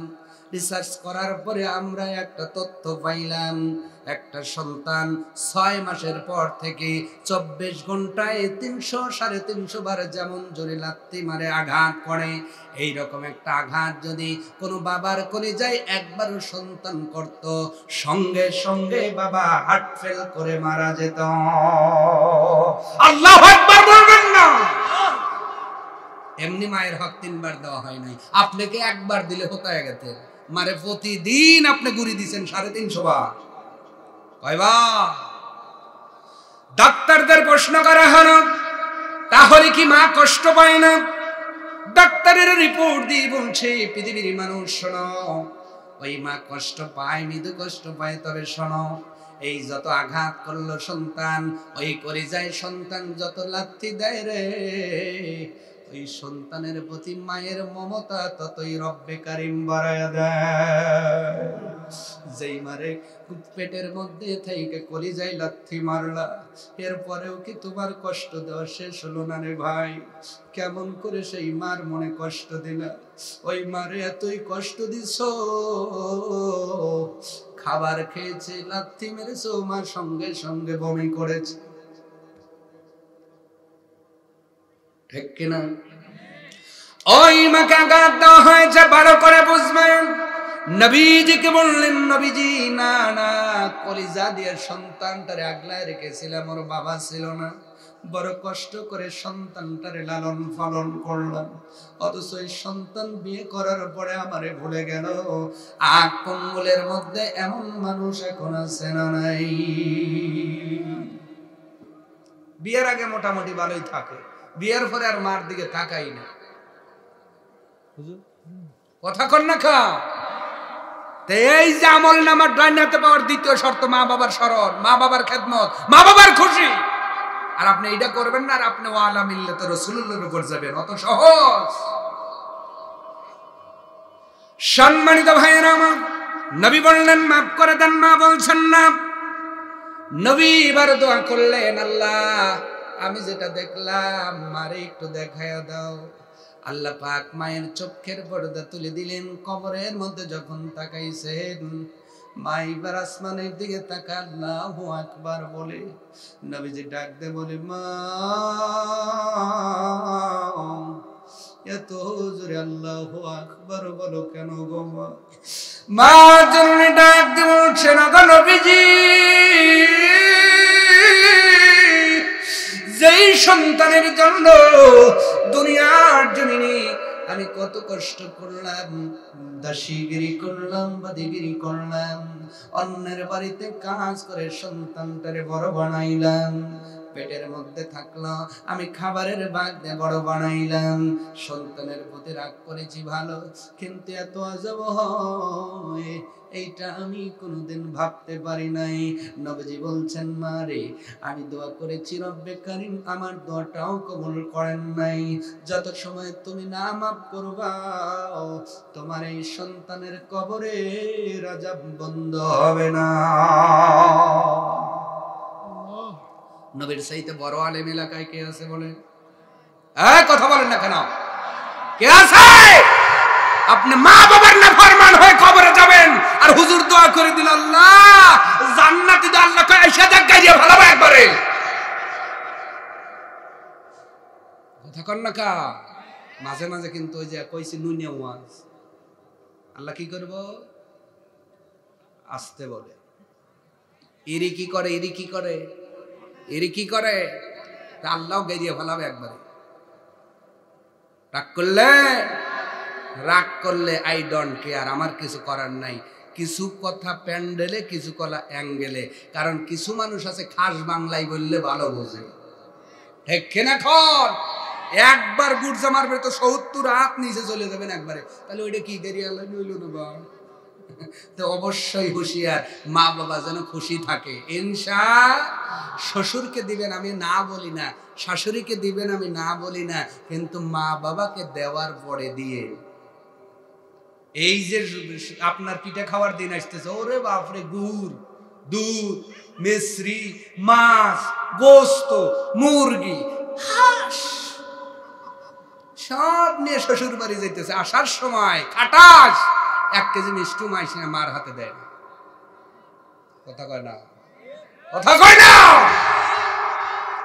রিসার্চ করার পরে আমরা একটা তথ্য পাইলাম, একটা সন্তান 6 মাসের পর থেকে 24 ঘন্টায় 300 350 বার যেমন জোরে লাথি মারে, আঘাত করে, এই রকম একটা আঘাত যদি কোনো বাবার কলিজায় একবারও সন্তান করত, সঙ্গে সঙ্গে বাবা হার্ট ফেল করে মারা যেত। আল্লাহু আকবার বলবেন না? এমনি মায়ের হক 3 বার দেওয়া হয় নাই, আপনাকে একবার দিলে হতো গেছে। মারে প্রতিদিন আপনি গুড়ি দিচ্ছেন 350 বার, কয়বার? ডাক্তারদের প্রশ্ন করা হলো, তাহলে কি মা কষ্ট পায় না? ডাক্তারের রিপোর্ট দিয়ে বলছে, পৃথিবীর মানুষ শোনো, ওই মা কষ্ট পায়, মৃদু কষ্ট পায়, তবে শোনো, এই যত আঘাত করলো সন্তান, ওই করে যায় সন্তান যত লাথি দেয় রে, ওই সন্তানের প্রতি মায়ের মমতা ততই রব্বে কারিম বাড়ায়া দেয়। যেই মারে পেটের মধ্যে থেকে কলিজায় লাথি মারলা, এরপরেও কি তোমার কষ্ট দেওয়া শেষ হলো না রে ভাই? কেমন করে সেই মার মনে কষ্ট দিলা? ওই মারে এতই কষ্ট দিছো, খাবার খেয়েছে, লাথি মেরেছো, মার সঙ্গে সঙ্গে বমি করেছে, ঠিক কিনা? ওই মাকে আঘাত দেওয়া হয়েছে, ভালো করে বুঝবেন। নবীজিকে বললেন, নবীজি না না, কলিজা দিয়ে সন্তানটারে আগলায় রেখেছিলাম, ওর বাবা ছিল না, বড় কষ্ট করে সন্তানটারে লালন পালন করলাম, অথচ এই সন্তান বিয়ে করার পরে আমারে ভুলে গেল। আগ কম্বলের মধ্যে এমন মানুষ এখন আছে না নাই? বিয়ের আগে মোটামুটি ভালোই থাকে, বিয়ের পরে আর মার দিকে তাকাই না। কথা কন না খা? এই যে আমল নামার ডাইনাতে পাওয়ার দ্বিতীয় শর্ত মা বাবার স্মরণ, মা বাবার খেদমত, মা বাবার খুশি। আর আপনি এইটা করবেন না, আর আপনি ওয়ালা মিল্লাতে রাসূলুল্লাহর উপর যাবেন, অত সহজ। সম্মানিত ভাইয়েরা আমার, নবী বললেন মাফ করে দেন, মা বলছেন না। নবী এবার দোয়া করলেন, আল্লাহ আমি যেটা দেখলাম মারে একটু দেখায়া দাও। আল্লাহ পাক মায়ের চোখের পর্দা তুলে দিলেন। কবরের মধ্যে যখন তাকাইছেন, মা এবার আসমানের দিকে তাকা আল্লাহু আকবার বলে, নবীজি ডাক দে বলে, মা এত জোরে আল্লাহু আকবার বলো কেন গো মা? মা জন্য ডাক দে বলছে, না গো নবীজি, যেই সন্তানের জন্য দুনিয়ার জমিনে আমি কত কষ্ট করলাম, দাসীগিরি করলাম, বাদিগিরি করলাম, অন্যের বাড়িতে কাজ করে সন্তানটারে বড় বানাইলাম, পেটের মধ্যে থাকলো, আমি খাবারের ভাগ দিয়ে বড় বানাইলাম, সন্তানের প্রতি রাগ করেছি ভালো, কিন্তু এত আজব হয় এইটা আমি কোনোদিন ভাবতে পারি নাই। নবীজি বলছেন, মারে আমি দোয়া করেছি, রব্বে কারিম আমার দোয়াটাও কবুল করেন নাই। যত সময় তুমি না মাফ করবা, তোমার এই সন্তানের কবরে আযাব বন্ধ হবে না। নবীর চাইতে বড় আলেম এলাকায় কে আছে বলেন? কথা বলেন না কেন? কে আছে? আপনি মা বাবার নাফরমান হয়ে কবরে যাবেন, আর হুজুর দোয়া করে দিল, আল্লাহ জান্নাতে দাও, আল্লাহ কয় আইসা দেখ গাইয়া ভালো একবারে। কথা কন না কা? মাঝে মাঝে কিন্তু ওই যে কইছি নুনিয়া ওয়াজ, আল্লাহ কি করব? আসতে বলে। ইরি কি করে, ইরি কি করে, ইরি কি করে, তা আল্লাহ গাইয়া ভালো একবারে। রাগ করলে আই ডোন্ট কেয়ার, আমার কিছু করার নাই। কিছু কথা প্যান্ডেলে, কিছু কথা অ্যাঙ্গেলে, কারণ কিছু মানুষ আছে খাস বাংলায় বললে ভালো বোঝে, ঠিক না? খন একবার গুড়জা মারবে তো 70 হাত নিচে চলে যাবেন একবারে, তাহলে ওইটা কি গেরিয়া হইল না বা? তো অবশ্যই হুঁশিয়ার, মা বাবা যেন খুশি থাকে। শ্বশুরকে দিবেন আমি না বলি না, শাশুড়িকে দিবেন আমি না বলি না, কিন্তু মা বাবাকে দেওয়ার পরে দিয়ে। এই যে আপনার পিঠা খাওয়ার দিন আসতেছে, ওরে বাপরে, গুড়, দুধ, মিশ্রি, মাছ, গোস্ত, মুরগি, হাঁস সব নিয়ে শ্বশুর বাড়ি যাইতেছে। আসার সময় খাটাস, 1 কেজি মিষ্টি মাইছে না মার হাতে দেয় না। কথা কয় না, কথা কয় না।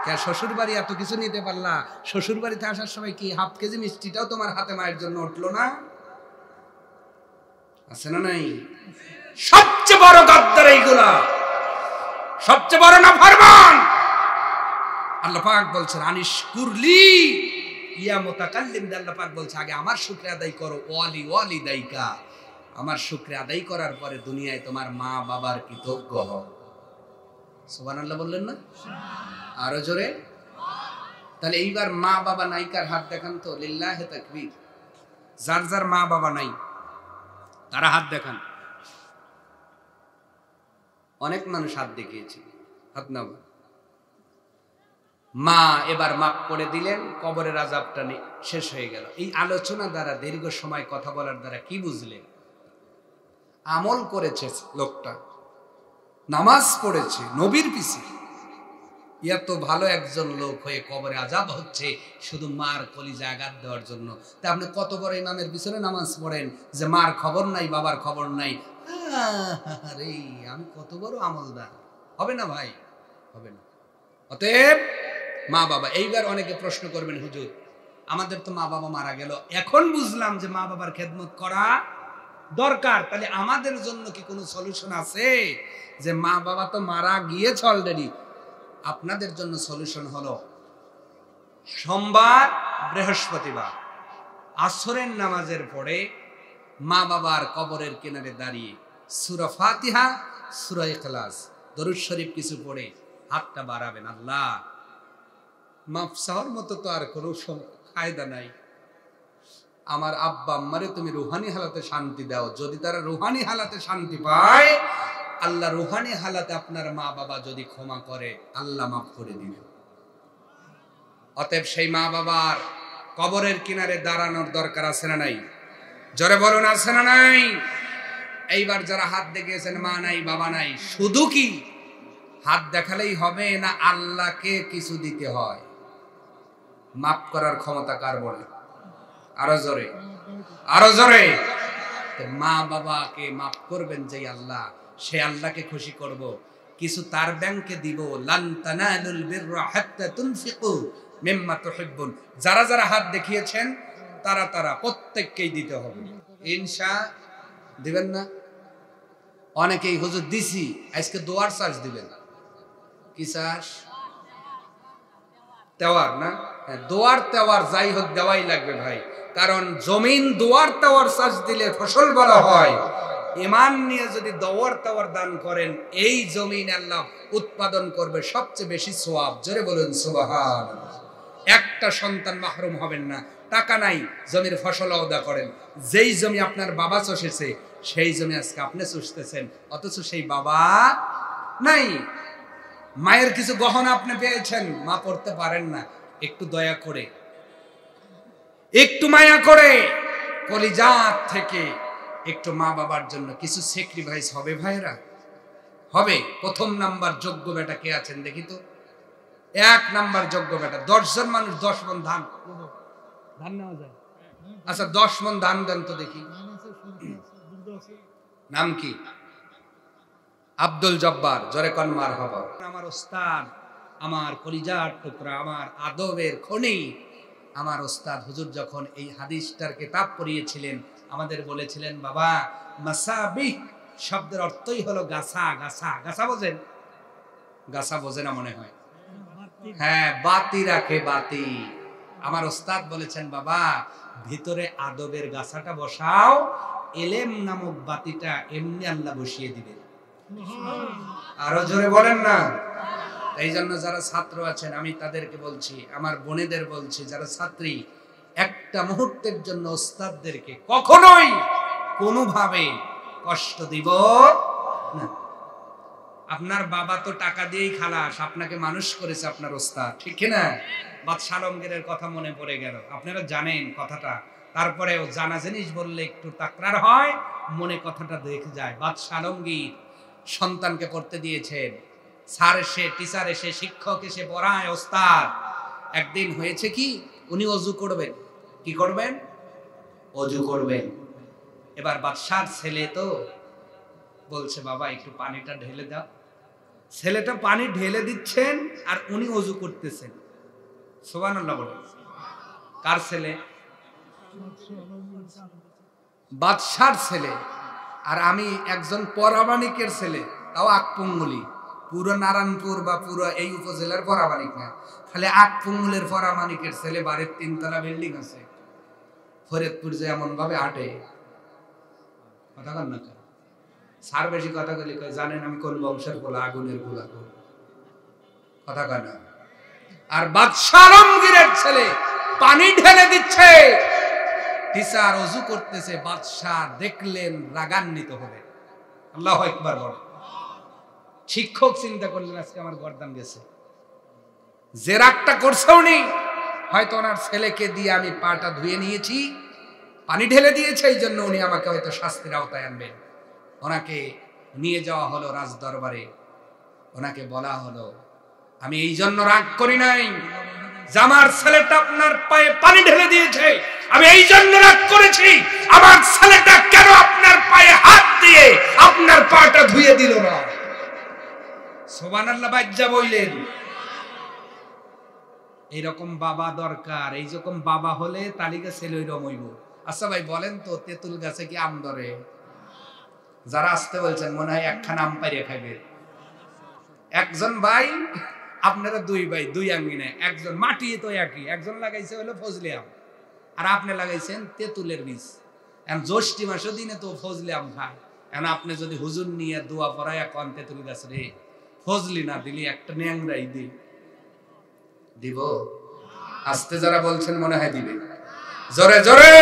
কে শ্বশুর বাড়ি এত কিছু নিতে পারলা, শ্বশুর বাড়িতে আসার সময় কি 1/2 কেজি মিষ্টিটাও তোমার হাতে মায়ের জন্য উঠলো না? আছে না নাই? সবচেয়ে বড় গাদ্দার এইগুলা, সবচেয়ে বড় নাফরমান। আল্লাহ পাক বলছেন আনিশ কুরলি ইয়া মুতাকাল্লিম। আল্লাহ পাক বলছে আগে আমার শুকরিয়া আদায় করো, ওয়ালি ওয়ালি দাইকা, আমার শুকরিয়া আদায় করার পরে দুনিয়ায় তোমার মা বাবার কৃতজ্ঞ হও। সুবহানাল্লাহ বললেন না? আরো জোরে। তাহলে এইবার মা বাবা নাইকার হাত দেখান তো, লিল্লাহে তাকবীর। যার যার মা বাবা নাই তারা হাত দেখান। অনেক মানুষ হাত দেখিয়েছে, হাত নামা। মা এবার মাফ করে দিলেন, কবরের আযাবটা শেষ হয়ে গেল। এই আলোচনা দ্বারা, দীর্ঘ সময় কথা বলার দ্বারা কি বুঝলেন? আমল করেছে লোকটা, নামাজ পড়েছে নবীর পিছে। এত ভালো একজন লোক হয়ে কবরে আযাব হচ্ছে শুধু মার কলিজা আঘাত দেওয়ার জন্য। তা আপনি কত বড় ইমামের পিছনে নামাজ পড়েন যে মার খবর নাই, বাবার খবর নাই। আরে আমি কত বড় আমলদার, হবে না ভাই? হবে না। অতএব মা বাবা। এইবার অনেকে প্রশ্ন করবেন, হুজুর আমাদের তো মা বাবা মারা গেল, এখন বুঝলাম যে মা বাবার খেদমত করা দরকার, তাহলে আমাদের জন্য কি কোনো সলিউশন আছে? যে মা বাবা তো মারা গিয়েছে অলরেডি, আপনাদের জন্য সলিউশন হলো সোমবার, বৃহস্পতিবার আসরের নামাজের পরে মা বাবার কবরের কিনারে দাঁড়িয়ে সূরা ফাতিহা, সূরা ইখলাস, দরুদ শরীফ কিছু পড়ে হাতটা বাড়াবেন। আল্লাহ মাফ চাওয়ার মতো তো আর কোনো কায়দা নাই। আমার আব্বা আম্মারে তুমি রুহানি হালাতে শান্তি দাও। যদি তারা রুহানি হালাতে শান্তি পায়, আল্লাহ রুহানি হালাতে আপনার মা বাবা যদি ক্ষমা করে, আল্লাহ মাফ করে দিবেন। অতএব সেই মা বাবার কবরের কিনারে দাঁড়ানোর দরকার আছে না নাই? জোরে বলুন, আছে না নাই? এইবার যারা হাত দেখিয়েছেন মা নাই বাবা নাই, শুধু কি হাত দেখালেই হবে না আল্লাহকে কিছু দিতে হয়? মাফ করার ক্ষমতা কার বলে? আরো জোরে, আরো জোরে। মা বাবাকে মাফ করবেন যে আল্লাহ, সে আল্লাহকে খুশি করব। কিছু তার ব্যাংকে দিব। লান তানালুল বিররা হাত্তা তুনফিকু মিম্মা তুহিব্বুন। যারা যারা হাত দেখিয়েছেন তারা তারা প্রত্যেককেই দিতে হবে। ইনশাআল্লাহ দিবেন না? অনেকেই হুজুর দিছি, আজকে দোয়ার চার্জ দিবেন। কি চার্জ? তেওয়ার না? দোয়ার তেওয়ার যাই হোক দেওয়াই লাগবে ভাই, কারণ জমিন দোয়ার তেওয়ার চার্জ দিলে ফসল ভালো হয়। ঈমান নিয়ে যদি দোয়ার তেওয়ার দান করেন, এই জমিন আল্লাহ উৎপাদন করবে সবচেয়ে বেশি সওয়াব। জোরে বলুন সুবহানাল্লাহ। একটা সন্তান মাহরুম হবেন না। টাকা নাই, জমির ফসল আদা করেন। যেই জমি আপনার বাবা চষেছে সেই জমি আজকে আপনি চষতেছেন, অথচ সেই বাবা নাই। মায়ের কিছু গহনা আপনি পেয়েছেন, মা পড়তে পারেন না, একটু দয়া করে, একটু মায়া করে কলিজাত থেকে একটু মা বাবার জন্য কিছু স্যাক্রিফাইস হবে ভাইরা, হবে। প্রথম নাম্বার যোগ্য বেটা কে আছেন দেখি তো? 1 নাম্বার যোগ্য বেটা। 10 জন মানুষ 10 মণ ধান নেওয়া যায়। আচ্ছা 10 মণ ধান দেন তো দেখি। নাম কি? আব্দুল জব্বার। জোরে কোন মারহাবা। আমার ওস্তাদ, আমার কলিজার টুকরা, আমার আদবের খনি, আমার ওস্তাদ হুজুর যখন এই হাদিসটার কিতাব পড়িয়েছিলেন, আমাদের বলেছিলেন বাবা মাসাবিহ শব্দের অর্থই হলো গাছা। গাছা, গাছা বোঝেন? গাছা বোঝে না মনে হয়? হ্যাঁ, বাতি রাখে, বাতি। আমার ওস্তাদ বলেছেন বাবা ভিতরে আদবের গাছাটা বসাও, এলেম নামক বাতিটা এমনি আল্লাহ বসিয়ে দিবেন। আরো জোরে বলেন না? এই জন্য যারা ছাত্র আছেন আমি তাদেরকে বলছি, আমার বোনেদের বলছি যারা ছাত্রী, একটা মুহূর্তের জন্য ওস্তাদদেরকে কখনোই কোনোভাবে কষ্ট দিব না। আপনার বাবা তো টাকা দিয়েই খালাস, আপনাকে মানুষ করেছে আপনার ওস্তাদ, ঠিক না? বাদশাহ আলমগীরের কথা মনে পড়ে গেল, আপনারা জানেন কথাটা, তারপরেও জানা জিনিস বললে একটু তাকরার হয়, মনে কথাটা দেখে যায়। বাদশাহ আলমগীর সন্তানকে পড়তে দিয়েছেন, স্যার এসে, টিচার এসে, শিক্ষক এসে পড়ায়, ওস্তাদ। একদিন হয়েছে কি, উনি অজু করবেন। কি করবেন? অজু করবেন। এবার বাদশার ছেলে তো বলছে, বাবা একটু পানিটা ঢেলে দাও। ছেলেটা পানি ঢেলে দিচ্ছেন আর উনি ওযু করতেছেন। সুবহানাল্লাহ বলে। কার ছেলে? বাদশার ছেলে। আর আমি একজন পরামানিকের ছেলে, তাও আকপুঙ্গলি। পুরো নারায়ণপুর বা পুরো এই উপজেলার পরামানিক না, খালি আকপুঙ্গলের পরামানিকের ছেলে। বাড়ির 3 তলা বিল্ডিং আছে। ফরিদপুর যে এমন ভাবে আটে, কথা কন না কেন? স্যার বেশি কথা বলি, জানেন আমি কোন বংশের গোলা, আগুনের গোলা। কথা কয় না। আর বাদশা আলমগীরের ছেলে পানি ঢেলে দিচ্ছে, টিচার ওযু করতেছে। বাদশা দেখলেন, রাগান্বিত হবে। আল্লাহু আকবার বলে। শিক্ষক চিন্তা করলেন, আজকে আমার গর্দান গেছে। যে রাগটা করছে উনি, হয়তো ওনার ছেলেকে দিয়ে আমি পাটা ধুয়ে নিয়েছি, পানি ঢেলে দিয়েছে, এই জন্য উনি আমাকে হয়তো শাস্তির আওতায় আনবেন। ওনাকে নিয়ে যাওয়া হলো রাজ দরবারে। ওনাকে বলা হলো, আমি এই জন্য রাগ করি নাই যে আমার ছেলেটা আপনার পায়ে পানি ঢেলে দিয়েছে, আমি এই জন্য রাগ করেছি আমার ছেলেটা কেন আপনার পায়ে হাত দিয়ে আপনার পাটা ধুয়ে দিল না। সুবহানাল্লাহ বাজ্জা বললেন। এইরকম বাবা দরকার। এইরকম বাবা হলে তালিকা ছেলে ওইরকম হইব। আচ্ছা ভাই বলেন তো, তেঁতুল গাছে কি আম ধরে? যারা আসতে বলছেন মনে হয় একখানা আম পাইরে খাইবে। একজন ভাই, আপনারা 2 ভাই 2 আঙ্গিনায়, একজন মাটি তো একই, একজন লাগাইছে হলো ফজলি আম আর আপনি লাগাইছেন তেঁতুলের বীজ। এখন জ্যৈষ্ঠী মাসে দিনে তো ফজলি আম খায়। এখন আপনি যদি হুজুর নিয়ে দোয়া পড়ায় এখন তেঁতুল গাছ রে ফজলি না দিলি একটা ন্যাংরাই দিব। আসতে যারা বলছেন মনে হয় দিবে। জোরে জোরে।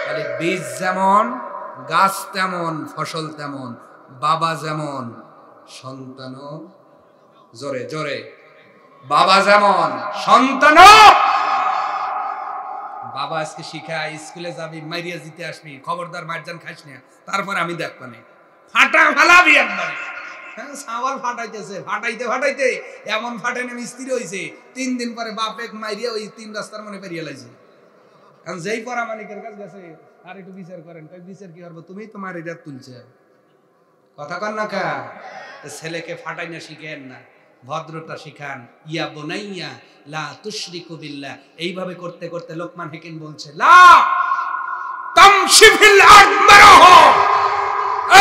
তাহলে বীজ যেমন, গাছ তেমন, ফসল তেমন, বাবা যেমন, সন্তানও। জোরে জোরে। বাবা যেমন, সন্তানও। বাবা আজকে শিখায়, স্কুলে যাবি মাইরিয়া জিতে আসবি, খবরদার মারজান খাইস না, তারপর আমি দেখবানে ফাটা ফালাবি একবারে। হ্যাঁ, সাওয়াল ফাটাইতেছে, ফাটাইতে ফাটাইতে এমন ফাটাইনে মিস্ত্রি হইছে, 3 দিন পরে বাপে মাইরিয়া ওই 3 রাস্তার মনে পেরিয়ে লাইছে। কারণ যেই পরামানিকের কাছে গেছে, আর একটু বিচার করেন, কই বিচার কি করবো, তুমি তোমার এটা তুলছে। কথা কন না কা? ছেলেকে ফাটাই না শিখেন না, ভদ্রতা শিখান। ইয়া বুনাইয়া লা তুশরিকু বিল্লাহ। এইভাবে করতে করতে লোকমান হাকিম বলছে, লা তামশি ফিল আরদ মারহ।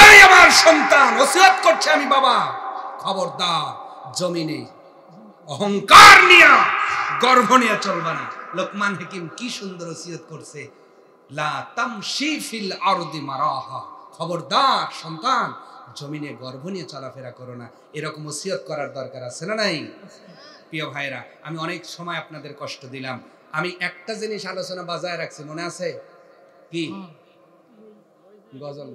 এই আমার সন্তান, ওসিয়ত করছে আমি বাবা, খবরদার জমিনে অহংকার নিয়া গর্ব নিয়ে চলবা না। লোকমান হাকিম কি সুন্দর ওসিয়ত করছে, লা তামশি ফিল আরদি মারাহা। খবরদার সন্তান, জমিনে গর্ব নিয়ে চলাফেরা করো না। এরকম ওসিয়ত করার দরকার আছে না নাই? প্রিয় ভাইরা, আমি অনেক সময় আপনাদের কষ্ট দিলাম। আমি একটা জিনিস আলোচনা বাজায় রাখছি, মনে আছে কি? গজল।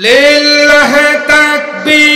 লিল্লাহি তাকবীর।